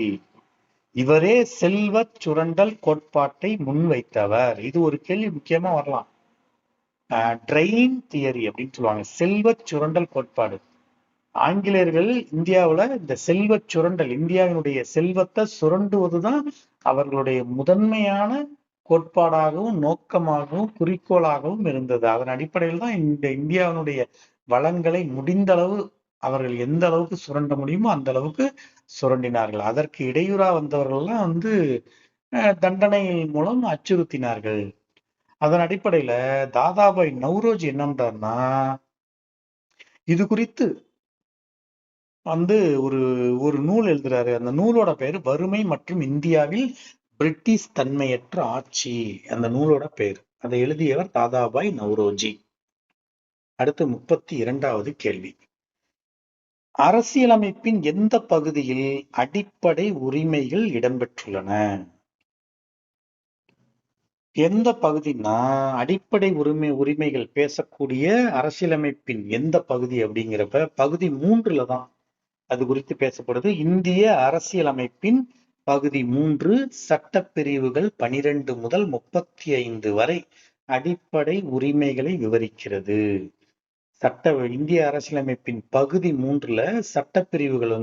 இவரே செல்வ சுரண்டல் கோட்பாட்டை முன்வைத்தவர். இது ஒரு கேள்வி முக்கியமா வரலாம். ட்ரெயின் தியரி அப்படின்னு சொல்லுவாங்க, செல்வ சுரண்டல் கோட்பாடு. ஆங்கிலேயர்கள் இந்தியாவுல இந்த செல்வ சுரண்டல், இந்தியாவினுடைய செல்வத்தை சுரண்டுவதுதான் அவர்களுடைய முதன்மையான கோட்பாடாகவும் நோக்கமாகவும் குறிக்கோளாகவும் இருந்தது. அதன் அடிப்படையில் தான் இந்த இந்தியாவினுடைய வளங்களை முடிந்த அளவு அவர்கள் எந்த அளவுக்கு சுரண்ட முடியுமோ அந்த அளவுக்கு சுரண்டினார்கள். அதற்கு இடையூறா வந்தவர்கள்லாம் வந்து தண்டனை மூலம் அச்சுறுத்தினார்கள். அதன் அடிப்படையில தாதாபாய் நவ்ரோஜி என்னன்றார்னா, இது குறித்து வந்து ஒரு நூல் எழுதுறாரு. அந்த நூலோட பேரு வறுமை மற்றும் இந்தியாவில் பிரிட்டிஷ் தன்மையற்ற ஆட்சி. அந்த நூலோட பேர், அதை எழுதியவர் தாதாபாய் நவ்ரோஜி. அடுத்து 32வது கேள்வி, அரசியலமைப்பின் எந்த பகுதியில் அடிப்படை உரிமைகள் இடம்பெற்றுள்ளன? எந்த பகுதினா அடிப்படை உரிமைகள் பேசக்கூடிய அரசியலமைப்பின் எந்த பகுதி அப்படிங்கிறப்ப பகுதி 3ல தான் அது குறித்து பேசப்படுது. இந்திய அரசியலமைப்பின் பகுதி 3 சட்டப்பிரிவுகள் 12 முதல் 35 வரை அடிப்படை உரிமைகளை விவரிக்கிறது. இந்திய அரசியலமைப்பின் பகுதி 3ல சட்டப்பிரிவுகள்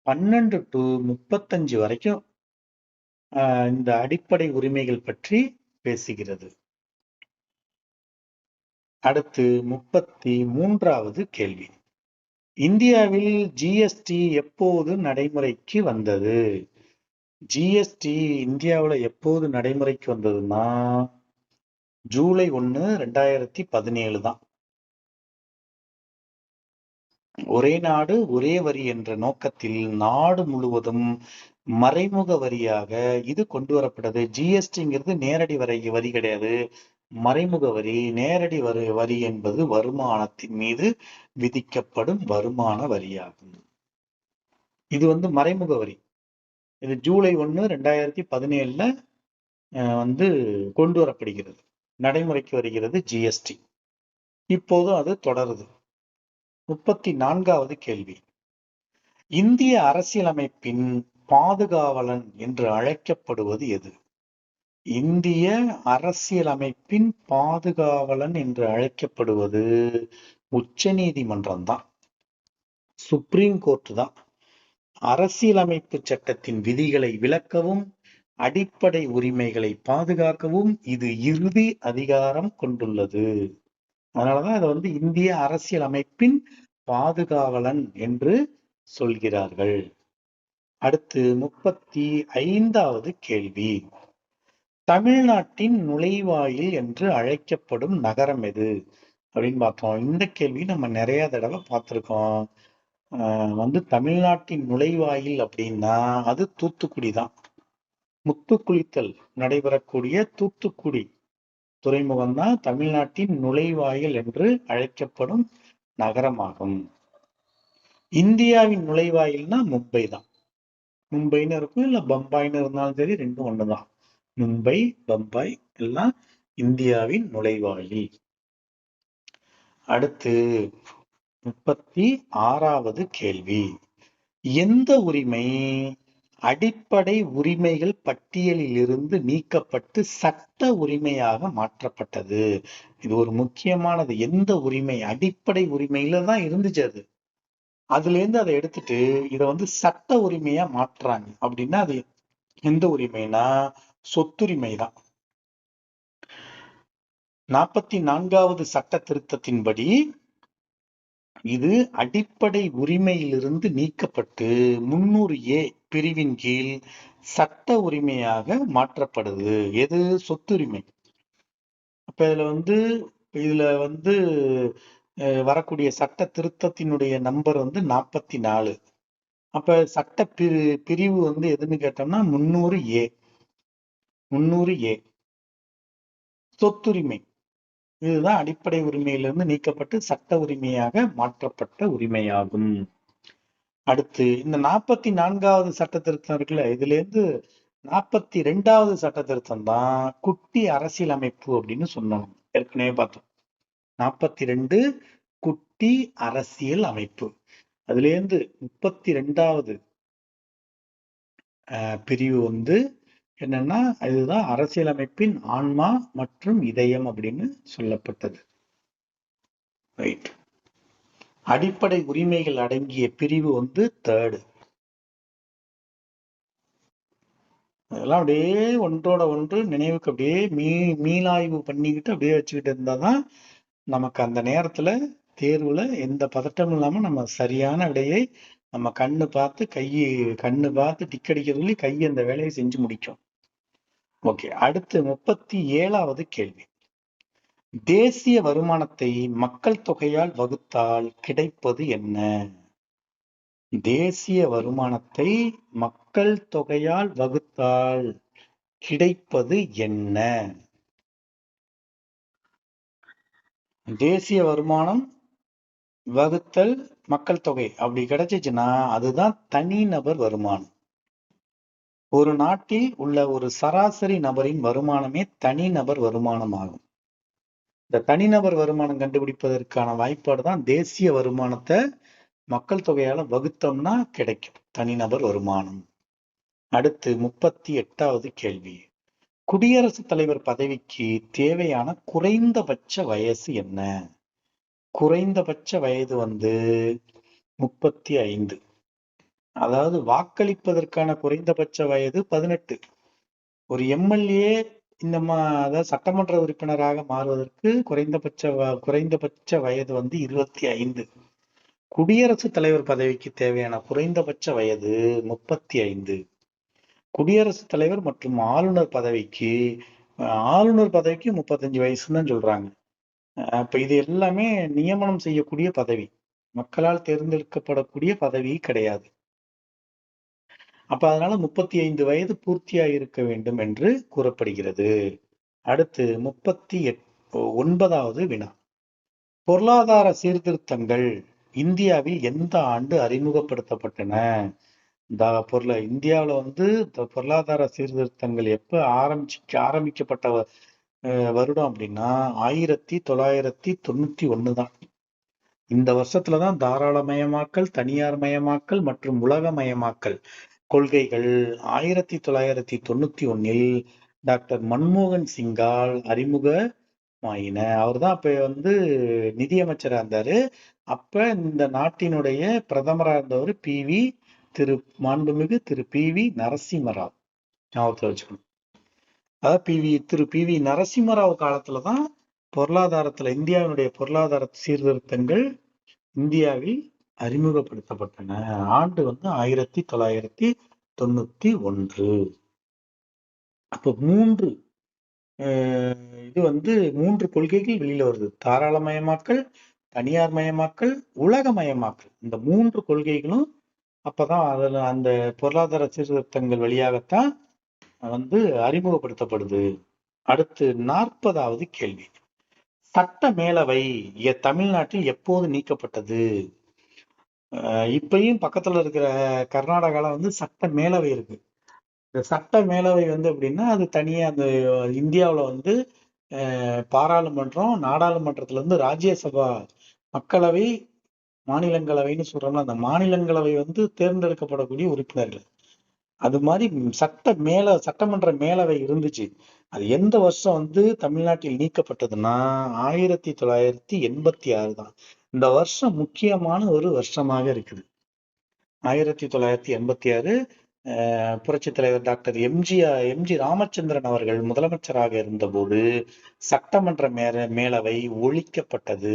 12 to 35 வரைக்கும் இந்த அடிப்படை உரிமைகள் பற்றி பேசுகிறது. அடுத்து 33வது கேள்வி. இந்தியாவில் ஜிஎஸ்டி எப்போது நடைமுறைக்கு வந்தது? ஜிஎஸ்டி இந்தியாவுல எப்போது நடைமுறைக்கு வந்ததுன்னா ஜூலை 1, 2017 தான். ஒரே நாடு ஒரே வரி என்ற நோக்கத்தில் நாடு முழுவதும் மறைமுக வரியாக இது கொண்டு வரப்பட்டது. ஜிஎஸ்டிங்கிறது நேரடி வரி கிடையாது, மறைமுக வரி. நேரடி வரி என்பது வருமானத்தின் மீது விதிக்கப்படும் வருமான வரியாகும். இது மறைமுக வரி. இது ஜூலை 1, 2017 கொண்டு வரப்படுகிறது, நடைமுறைக்கு வருகிறது ஜிஎஸ்டி. இப்போதும் அது தொடருது. 34வது கேள்வி. இந்திய அரசியலமைப்பின் பாதுகாவலன் என்று அழைக்கப்படுவது எது? இந்திய அரசியலமைப்பின் பாதுகாவலன் என்று அழைக்கப்படுவது உச்ச நீதிமன்றம் தான், சுப்ரீம் கோர்ட் தான். அரசியலமைப்பு சட்டத்தின் விதிகளை விளக்கவும் அடிப்படை உரிமைகளை பாதுகாக்கவும் இது இறுதி அதிகாரம் கொண்டுள்ளது. அதனாலதான் இதை இந்திய அரசியலமைப்பின் பாதுகாவலன் என்று சொல்கிறார்கள். அடுத்து 35வது கேள்வி. தமிழ்நாட்டின் நுழைவாயில் என்று அழைக்கப்படும் நகரம் எது அப்படின்னு பார்த்தோம். இந்த கேள்வி நம்ம நிறைய தடவை பார்த்திருக்கோம். தமிழ்நாட்டின் நுழைவாயில் அப்படின்னா அது தூத்துக்குடி தான். முத்துக்குளித்தல் நடைபெறக்கூடிய தூத்துக்குடி துறைமுகம் தான் தமிழ்நாட்டின் நுழைவாயில் என்று அழைக்கப்படும் நகரமாகும். இந்தியாவின் நுழைவாயில்னா மும்பை தான். மும்பைன்னு இருக்கும், இல்ல பம்பாய்னு இருந்தாலும் சரி, ரெண்டும் ஒண்ணுதான். மும்பை, பம்பாய் எல்லாம் இந்தியாவின் நுழைவாயில். அடுத்து 36வது கேள்வி. எந்த உரிமை அடிப்படை உரிமைகள் பட்டியலில் இருந்து நீக்கப்பட்டு சட்ட உரிமையாக மாற்றப்பட்டது? இது ஒரு முக்கியமானது. எந்த உரிமை அடிப்படை உரிமையில தான் இருந்துச்சு, அதுல இருந்து அதை எடுத்துட்டு இதை சட்ட உரிமையா மாற்றுறாங்க அப்படின்னா அது எந்த உரிமைனா சொத்துரிமை தான். 44வது சட்ட திருத்தத்தின்படி இது அடிப்படை உரிமையிலிருந்து நீக்கப்பட்டு 300A பிரிவின் கீழ் சட்ட உரிமையாக மாற்றப்படுது. எது? சொத்துரிமை. அப்ப இதுல வரக்கூடிய சட்ட திருத்தத்தினுடைய நம்பர் 44. அப்ப சட்ட பிரிவு எதுன்னு கேட்டோம்னா 300A. 300A சொத்துரிமை. இதுதான் அடிப்படை உரிமையிலிருந்து நீக்கப்பட்டு சட்ட உரிமையாக மாற்றப்பட்ட உரிமையாகும். அடுத்து இந்த 44வது சட்ட திருத்தம் இருக்குல்ல, இதுல இருந்து 42வது சட்ட திருத்தம் தான் குட்டி அரசியலமைப்பு அப்படின்னு சொன்னோம். ஏற்கனவே பார்த்தோம். 42 குட்டி அரசியல் அமைப்பு. அதுல இருந்து 32வது பிரிவு என்னன்னா இதுதான் அரசியலமைப்பின் ஆன்மா மற்றும் இதயம் அப்படின்னு சொல்லப்பட்டது. ரைட். அடிப்படை உரிமைகள் அடங்கிய பிரிவு 3rd. அதெல்லாம் அப்படியே ஒன்றோட ஒன்று நினைவுக்கு அப்படியே மீளாய்வு பண்ணிக்கிட்டு அப்படியே வச்சுக்கிட்டு இருந்தாதான் நமக்கு அந்த நேரத்துல தேர்வுல எந்த பதட்டமும் இல்லாம நம்ம சரியான விடையை நம்ம கண்ணு பார்த்து டிக் அடிக்க சொல்லி கை அந்த வேலையை செஞ்சு முடிக்கும். ஓகே. அடுத்து 37வது கேள்வி. தேசிய வருமானத்தை மக்கள் தொகையால் வகுத்தால் கிடைப்பது என்ன? தேசிய வருமானத்தை மக்கள் தொகையால் வகுத்தால் கிடைப்பது என்ன? தேசிய வருமானம் வகுத்தல் மக்கள் தொகை அப்படி கிடைச்சிச்சுன்னா அதுதான் தனிநபர் வருமானம். ஒரு நாட்டில் உள்ள ஒரு சராசரி நபரின் வருமானமே தனிநபர் வருமானம் ஆகும். இந்த தனிநபர் வருமானம் கண்டுபிடிப்பதற்கான வாய்ப்பாடு தான் தேசிய வருமானத்தை மக்கள் தொகையால வகுத்தோம்னா கிடைக்கும் தனிநபர் வருமானம். அடுத்து 38வது கேள்வி. குடியரசுத் தலைவர் பதவிக்கு தேவையான குறைந்தபட்ச வயசு என்ன? குறைந்தபட்ச வயது வந்து 35. அதாவது வாக்களிப்பதற்கான குறைந்தபட்ச வயது 18. ஒரு எம்எல்ஏ அதாவது சட்டமன்ற உறுப்பினராக மாறுவதற்கு குறைந்தபட்ச வயது வந்து 25. குடியரசுத் தலைவர் பதவிக்கு தேவையான குறைந்தபட்ச வயது 35. குடியரசுத் தலைவர் மற்றும் ஆளுநர் பதவிக்கு 35 வயசுன்னு தான் சொல்றாங்க. அப்ப இது எல்லாமே நியமனம் செய்யக்கூடிய பதவி, மக்களால் தேர்ந்தெடுக்கப்படக்கூடிய பதவி கிடையாது. அப்ப அதனால 35 வயது பூர்த்தியா இருக்க வேண்டும் என்று கூறப்படுகிறது. அடுத்து 39வது வினா. பொருளாதார சீர்திருத்தங்கள் இந்தியாவில் எந்த ஆண்டு அறிமுகப்படுத்தப்பட்டன? இந்தியாவில் வந்து இந்த பொருளாதார சீர்திருத்தங்கள் எப்ப ஆரம்பிக்கப்பட்ட வருடம் அப்படின்னா 1991 தான். இந்த வருஷத்துலதான் தாராளமயமாக்கல், தனியார் மயமாக்கல் மற்றும் உலகமயமாக்கல் கொள்கைகள் 1991 டாக்டர் மன்மோகன் சிங்கால் அறிமுகமாயின. அவர் தான் அப்ப வந்து நிதியமைச்சரா இருந்தாரு. அப்ப இந்த நாட்டினுடைய பிரதமரா இருந்தவர் மாண்புமிகு திரு பி வி நரசிம்மராவ். ஞாபகத்துல வச்சுக்கணும். அதாவது திரு பி வி நரசிம்மராவ் காலத்துலதான் இந்தியாவினுடைய பொருளாதார சீர்திருத்தங்கள் இந்தியாவில் அறிமுகப்படுத்தப்பட்டன. ஆண்டு வந்து 1991. அப்போ மூன்று கொள்கைகள் வெளியில வருது. தாராளமயமாக்கல், தனியார் மயமாக்கல், உலகமயமாக்கல். இந்த 3 கொள்கைகளும் அப்பதான் அதுல அந்த பொருளாதார சீர்திருத்தங்கள் வழியாகத்தான் வந்து அறிமுகப்படுத்தப்படுது. அடுத்து 40வது கேள்வி. சட்ட மேலவை தமிழ்நாட்டில் எப்போது நீக்கப்பட்டது? இப்பயும் பக்கத்துல இருக்கிற கர்நாடகால வந்து சட்ட மேலவை இருக்கு. இந்த சட்ட மேலவை வந்து எப்படின்னா அது தனியா அந்த இந்தியாவுல வந்து பாராளுமன்றம், நாடாளுமன்றத்துல இருந்து ராஜ்யசபா, மக்களவை, மாநிலங்களவைன்னு சொல்றோம்னா அந்த மாநிலங்களவை வந்து தேர்ந்தெடுக்கப்படக்கூடிய உறுப்பினர்கள். அது மாதிரி சட்டமன்ற மேலவை இருந்துச்சு. அது எந்த வருஷம் வந்து தமிழ்நாட்டில் நீக்கப்பட்டதுன்னா 1986 தான். இந்த வருஷம் முக்கியமான ஒரு வருஷமாக இருக்குது. 1986 புரட்சி தலைவர் டாக்டர் எம்ஜி ராமச்சந்திரன் அவர்கள் முதலமைச்சராக இருந்தபோது சட்டமன்ற மேலவை ஒழிக்கப்பட்டது.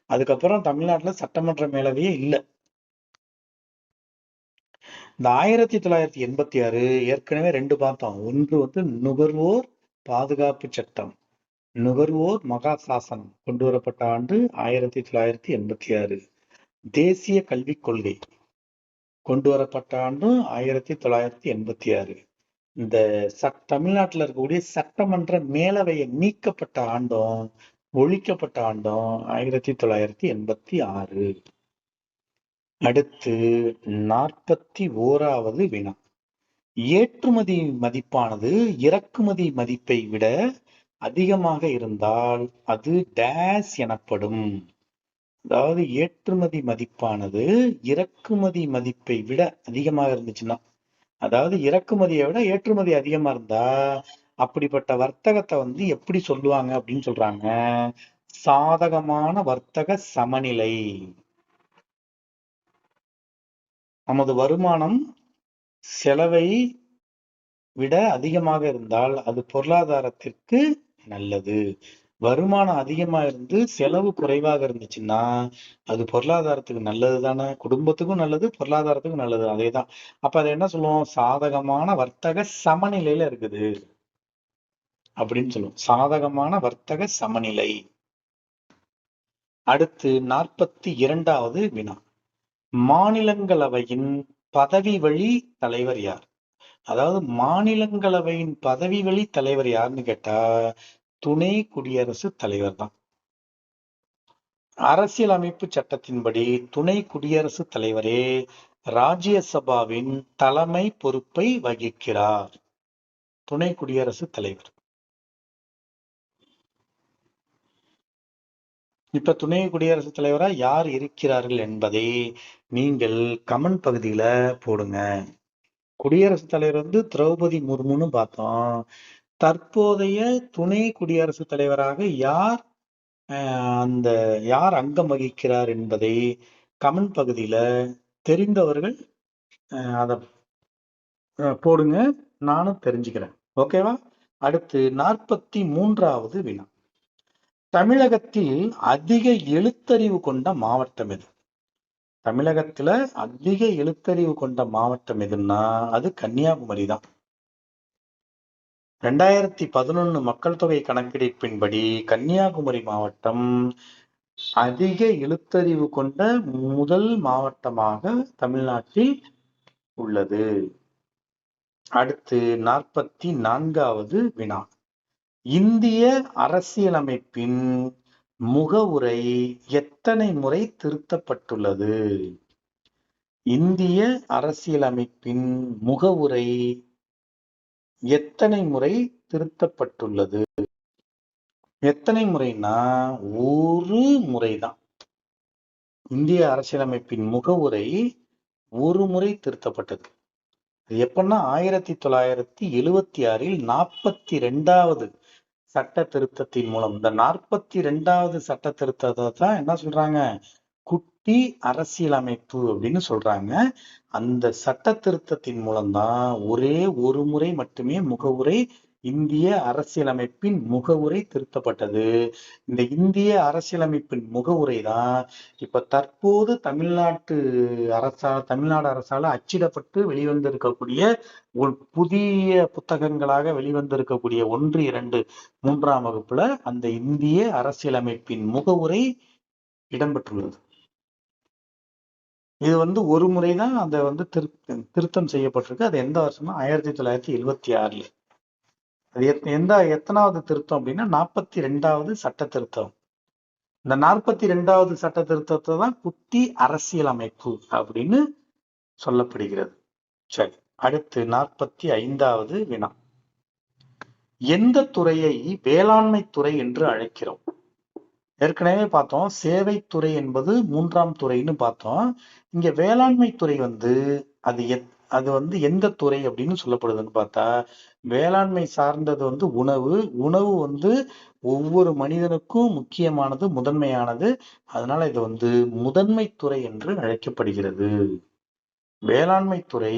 அதுக்கப்புறம் தமிழ்நாட்டுல சட்டமன்ற மேலவையே இல்லை. இந்த 1986 ஏற்கனவே 2 பார்த்தோம். ஒன்று வந்து நுகர்வோர் பாதுகாப்பு சட்டம், நுகர்வோர் மகாசாசனம் கொண்டு வரப்பட்ட ஆண்டு 1986. தேசிய கல்விக் கொள்கை கொண்டு வரப்பட்ட ஆண்டும் 1986. இந்த தமிழ்நாட்டில் இருக்கக்கூடிய சட்டமன்ற மேலவையை நீக்கப்பட்ட ஆண்டும் ஒழிக்கப்பட்ட ஆண்டும் 1986. அடுத்து 41வது வினா. ஏற்றுமதி மதிப்பானது இறக்குமதி மதிப்பை விட அதிகமாக இருந்தால் அது டேஸ் எனப்படும். அதாவது ஏற்றுமதி மதிப்பானது இறக்குமதி மதிப்பை விட அதிகமாக இருந்துச்சுன்னா, அதாவது இறக்குமதியை விட ஏற்றுமதி அதிகமா இருந்தா அப்படிப்பட்ட வர்த்தகத்தை வந்து எப்படி சொல்லுவாங்க அப்படின்னு சொல்றாங்க? சாதகமான வர்த்தக சமநிலை. நமது வருமானம் செலவை விட அதிகமாக இருந்தால் அது பொருளாதாரத்திற்கு நல்லது. வருமானம் அதிகமா இருந்து செலவு குறைவாக இருந்துச்சுன்னா அது பொருளாதாரத்துக்கு நல்லது தானே. குடும்பத்துக்கும் நல்லது, பொருளாதாரத்துக்கும் நல்லது. அதேதான். அப்ப அதை என்ன சொல்லுவோம்? சாதகமான வர்த்தக சமநிலையில இருக்குது அப்படின்னு சொல்லுவோம். சாதகமான வர்த்தக சமநிலை. அடுத்து 42வது வினா. மாநிலங்களவையின் பதவி வழி தலைவர் யார்? அதாவது மாநிலங்களவையின் பதவி வழி தலைவர் யாருன்னு கேட்டா துணை குடியரசுத் தலைவர் தான். அரசியலமைப்பு சட்டத்தின்படி துணை குடியரசுத் தலைவரே ராஜ்யசபாவின் தலைமை பொறுப்பை வகிக்கிறார். துணை குடியரசுத் தலைவர். இப்ப துணை குடியரசுத் தலைவரா யார் இருக்கிறார்கள் என்பதை நீங்கள் கமெண்ட் பகுதியில போடுங்க. குடியரசுத் தலைவர் வந்து திரௌபதி முர்முன்னு பார்த்தோம். தற்போதைய துணை குடியரசுத் தலைவராக யார் அந்த யார் அங்கம் வகிக்கிறார் என்பதை கமெண்ட் பகுதியில தெரிந்தவர்கள் அதை போடுங்க, நானும் தெரிஞ்சுக்கிறேன். ஓகேவா? அடுத்து 43வது வினா. தமிழகத்தில் அதிக எழுத்தறிவு கொண்ட மாவட்டம் எது? தமிழகத்துல அதிக எழுத்தறிவு கொண்ட மாவட்டம் எதுன்னா அது கன்னியாகுமரி தான். 2011 மக்கள் தொகை கணக்கெடுப்பின்படி கன்னியாகுமரி மாவட்டம் அதிக எழுத்தறிவு கொண்ட முதல் மாவட்டமாக தமிழ்நாட்டில் உள்ளது. அடுத்து 44வது வினா. இந்திய அரசியலமைப்பின் முகவுரை எத்தனை முறை திருத்தப்பட்டுள்ளது? இந்திய அரசியலமைப்பின் முகவுரை எத்தனை முறை திருத்தப்பட்டுள்ளது? எத்தனை முறைனா ஒரு முறைதான். இந்திய அரசியலமைப்பின் முகவுரை ஒரு முறை திருத்தப்பட்டது. எப்பன்னா 1976 42வது சட்ட திருத்தத்தின் மூலம். இந்த 42வது சட்ட திருத்தத்தை தான் என்ன சொல்றாங்க? குட்டி அரசியலமைப்பு அப்படின்னு சொல்றாங்க. அந்த சட்ட திருத்தத்தின் மூலம்தான் ஒரே ஒரு முறை மட்டுமே முகவுரை, இந்திய அரசியலமைப்பின் முகவுரை திருத்தப்பட்டது. இந்த இந்திய அரசியலமைப்பின் முகவுரை தான் இப்ப தற்போது தமிழ்நாடு அரசால அச்சிடப்பட்டு வெளிவந்திருக்கக்கூடிய ஒரு புதிய புத்தகங்களாக வெளிவந்திருக்கக்கூடிய 1, 2, 3ஆம் வகுப்புல அந்த இந்திய அரசியலமைப்பின் முகவுரை இடம்பெற்றுள்ளது. இது ஒரு முறைதான் அதை திருத்தம் செய்யப்பட்டிருக்கு. அது எந்த வருஷம்னா 1976. அது எத்தனாவது திருத்தம் அப்படின்னா 42வது சட்ட திருத்தம். இந்த 42வது சட்ட திருத்தத்தை தான் குட்டி அரசியலமைப்பு அப்படின்னு சொல்லப்படுகிறது. சரி, அடுத்து 45வது வினா. எந்த துறையை வேளாண்மை துறை என்று அழைக்கிறோம்? ஏற்கனவே பார்த்தோம், சேவைத்துறை என்பது 3ஆம் துறைன்னு பார்த்தோம். இங்க வேளாண்மை துறை அது எந்த துறை அப்படின்னு சொல்லப்படுதுன்னு பார்த்தா, வேளாண்மை சார்ந்தது உணவு. உணவு ஒவ்வொரு மனிதனுக்கும் முக்கியமானது, முதன்மையானது. அதனால இது முதன்மை துறை என்று அழைக்கப்படுகிறது. வேளாண்மை துறை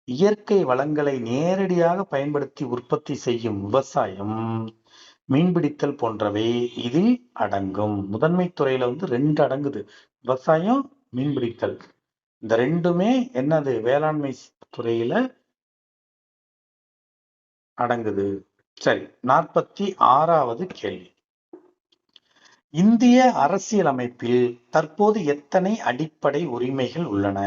இயற்கை வளங்களை நேரடியாக பயன்படுத்தி உற்பத்தி செய்யும் விவசாயம், மீன்பிடித்தல் போன்றவை இதில் அடங்கும். முதன்மை துறையில 2 அடங்குது, விவசாயம், மீன்பிடித்தல். இந்த 2மே என்னது? வேளாண்மை துறையில அடங்குது. சரி, 46வது கேள்வி. இந்திய அரசியலமைப்பில் தற்போது எத்தனை அடிப்படை உரிமைகள் உள்ளன?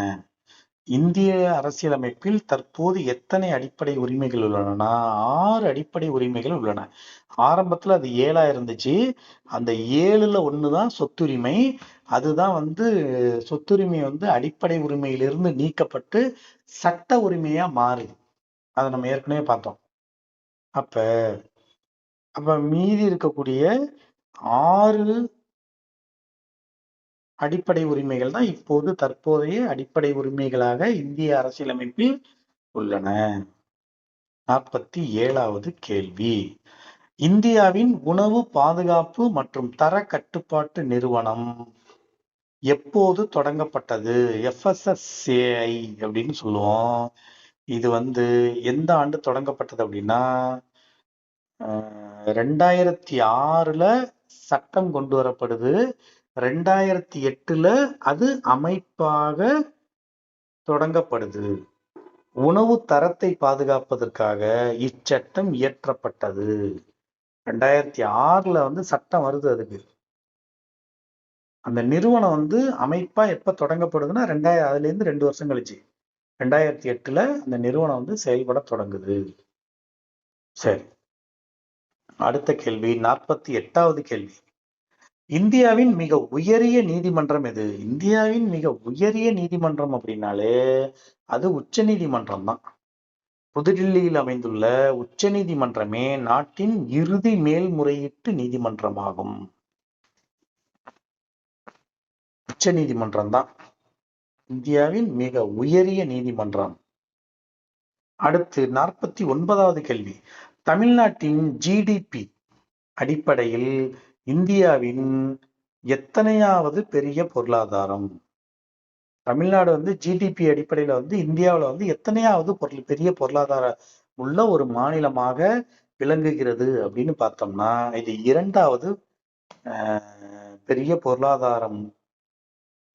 இந்திய அரசியலமைப்பில் தற்போது எத்தனை அடிப்படை உரிமைகள் உள்ளன? 6 அடிப்படை உரிமைகள் உள்ளன. ஆரம்பத்துல அது 7ஆ இருந்துச்சு. அந்த 7ல 1 தான் சொத்துரிமை. அதுதான் சொத்துரிமை அடிப்படை உரிமையிலிருந்து நீக்கப்பட்டு சட்ட உரிமையா மாறுது. அதை நம்ம ஏற்கனவே பார்த்தோம். அப்ப மீதி இருக்கக்கூடிய 6 அடிப்படை உரிமைகள் தான் இப்போது தற்போதைய அடிப்படை உரிமைகளாக இந்திய அரசியலமைப்பில் உள்ளன. 47வது கேள்வி. இந்தியாவின் உணவு பாதுகாப்பு மற்றும் தர கட்டுப்பாட்டு நிறுவனம் எப்போது தொடங்கப்பட்டது? FSSAI அப்படின்னு சொல்லுவோம். இது எந்த ஆண்டு தொடங்கப்பட்டது அப்படின்னா 2006ல சட்டம் கொண்டு வரப்படுது. 2008ல அது அமைப்பாக தொடங்கப்படுது. உணவு தரத்தை பாதுகாப்பதற்காக இச்சட்டம் இயற்றப்பட்டது. 2006ல சட்டம் வருது. அதுக்கு அந்த நிறுவனம் அமைப்பா எப்ப தொடங்கப்படுதுன்னா அதுல இருந்து 2 வருஷம் கழிச்சு 2008ல அந்த நிறுவனம் செயல்பட தொடங்குது. சரி, அடுத்த கேள்வி 48வது கேள்வி. இந்தியாவின் மிக உயரிய நீதிமன்றம் எது? இந்தியாவின் மிக உயரிய நீதிமன்றம் அப்படின்னாலே அது உச்ச நீதிமன்றம் தான். புதுடில்லியில் அமைந்துள்ள உச்ச நீதிமன்றமே நாட்டின் இறுதி மேல்முறையீட்டு நீதிமன்றமாகும். உச்ச நீதிமன்றம் தான் இந்தியாவின் மிக உயரிய நீதிமன்றம். அடுத்து 49வது கேள்வி. தமிழ்நாட்டின் GDP அடிப்படையில் இந்தியாவின் எத்தனையாவது பெரிய பொருளாதாரம்? தமிழ்நாடு வந்து ஜிடிபி அடிப்படையில வந்து இந்தியாவுல வந்து எத்தனையாவது பெரிய பொருளாதார உள்ள ஒரு மாநிலமாக விளங்குகிறது அப்படின்னு பார்த்தோம்னா இது இரண்டாவது பெரிய பொருளாதாரம்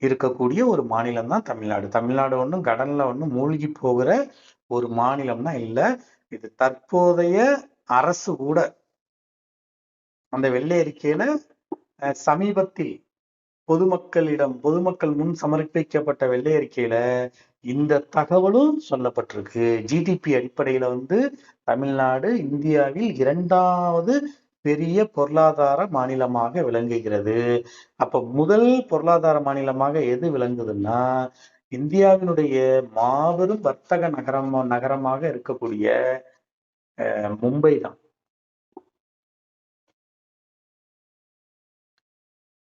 இருக்கக்கூடிய ஒரு மாநிலம் தான் தமிழ்நாடு. தமிழ்நாடு ஒன்றும் கடல்ல ஒன்றும் மூழ்கி போகிற ஒரு மாநிலம்னா இல்லை. இது தற்போதைய அரசு கூட அந்த வெள்ளை அறிக்கையில சமீபத்தில் பொதுமக்கள் முன் சமர்ப்பிக்கப்பட்ட வெள்ளை அறிக்கையில இந்த தகவலும் சொல்லப்பட்டிருக்கு. ஜிடிபி அடிப்படையில வந்து தமிழ்நாடு இந்தியாவில் இரண்டாவது பெரிய பொருளாதார மாநிலமாக விளங்குகிறது. அப்ப முதல் பொருளாதார மாநிலமாக எது விளங்குதுன்னா இந்தியாவினுடைய மாபெரும் வர்த்தக நகரமாக இருக்கக்கூடிய மும்பை தான்.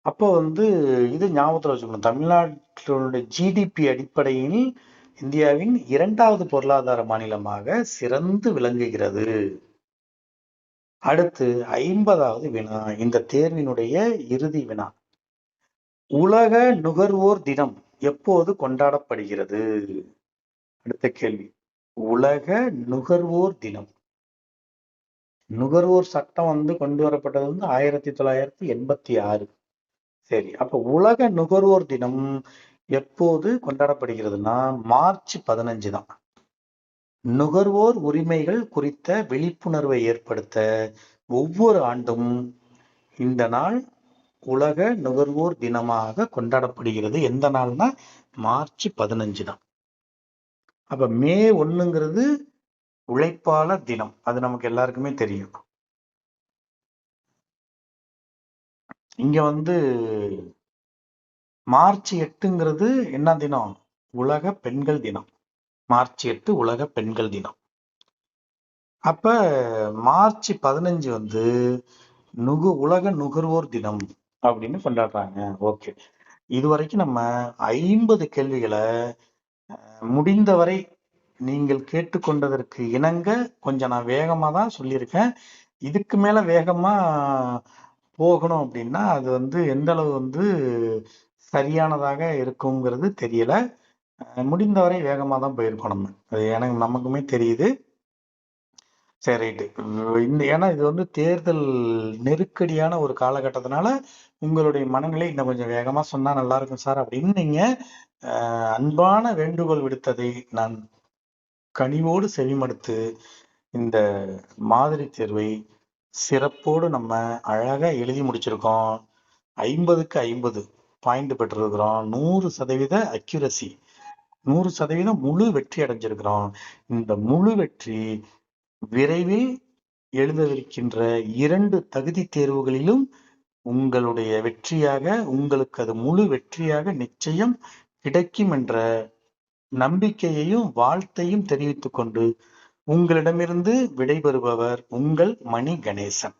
அப்போ வந்து இது ஞாபகத்துல வச்சுக்கணும். தமிழ்நாட்டினுடைய ஜிடிபி அடிப்படையில் இந்தியாவின் இரண்டாவது பொருளாதார மாநிலமாக சிறந்து விளங்குகிறது. அடுத்து 50வது வினா, இந்த தேர்வினுடைய இறுதி வினா. உலக நுகர்வோர் தினம் எப்போது கொண்டாடப்படுகிறது? அடுத்த கேள்வி, உலக நுகர்வோர் தினம். நுகர்வோர் சட்டம் வந்து கொண்டு வரப்பட்டது வந்து 1986. சரி, அப்ப உலக நுகர்வோர் தினம் எப்போது கொண்டாடப்படுகிறதுனா மார்ச் 15 தான். நுகர்வோர் உரிமைகள் குறித்த விழிப்புணர்வை ஏற்படுத்த ஒவ்வொரு ஆண்டும் இந்த நாள் உலக நுகர்வோர் தினமாக கொண்டாடப்படுகிறது. எந்த நாள்னா மார்ச் 15 தான். அப்ப மே 1ங்கிறது உழைப்பாளர் தினம், அது நமக்கு எல்லாருக்குமே தெரியும். இங்க வந்து மார்ச் 8ங்கிறது என்ன தினம்? உலக பெண்கள் தினம். மார்ச் 8 உலக பெண்கள் தினம். அப்ப மார்ச் 15 வந்து உலக நுகர்வோர் தினம் அப்படின்னு கொண்டாடுறாங்க. ஓகே, இதுவரைக்கும் நம்ம 50 கேள்விகளை முடிந்தவரை நீங்கள் கேட்டுக்கொண்டதற்கு இணங்க கொஞ்சம் நான் வேகமா தான் சொல்லியிருக்கேன். இதுக்கு மேல வேகமா போகணும் அப்படின்னா அது வந்து எந்த அளவு வந்து சரியானதாக இருக்குங்கிறது தெரியல. முடிந்தவரை வேகமா தான் போயிருக்கோம் நம்ம, அது நமக்குமே தெரியுது. சரி, ரைட்டு. ஏன்னா இது வந்து தேர்தல் நெருக்கடியான ஒரு காலகட்டத்தினால உங்களுடைய மனநிலை இன்னும் கொஞ்சம் வேகமா சொன்னா நல்லா இருக்கும் சார் அப்படின்னு நீங்க அன்பான வேண்டுகோள் விடுத்ததை நான் கனிவோடு செவிமடுத்து இந்த மாதிரி தேர்வை சிறப்போடு நம்ம அழகா எழுதி முடிச்சிருக்கோம். 50க்கு 50 பாயிண்ட் பெற்றிருக்கிறோம். 100% அக்யூரசி, 100% முழு வெற்றி அடைஞ்சிருக்கிறோம். இந்த முழு வெற்றி விரைவில் எழுதவிருக்கின்ற 2 தகுதி தேர்வுகளிலும் உங்களுடைய வெற்றியாக, உங்களுக்கு அது முழு வெற்றியாக நிச்சயம் கிடைக்கும் என்ற நம்பிக்கையையும் வாழ்த்தையும் தெரிவித்துக் கொண்டு உங்களிடமிருந்து விடைபெறுபவர் உங்கள் மணி கணேசன்.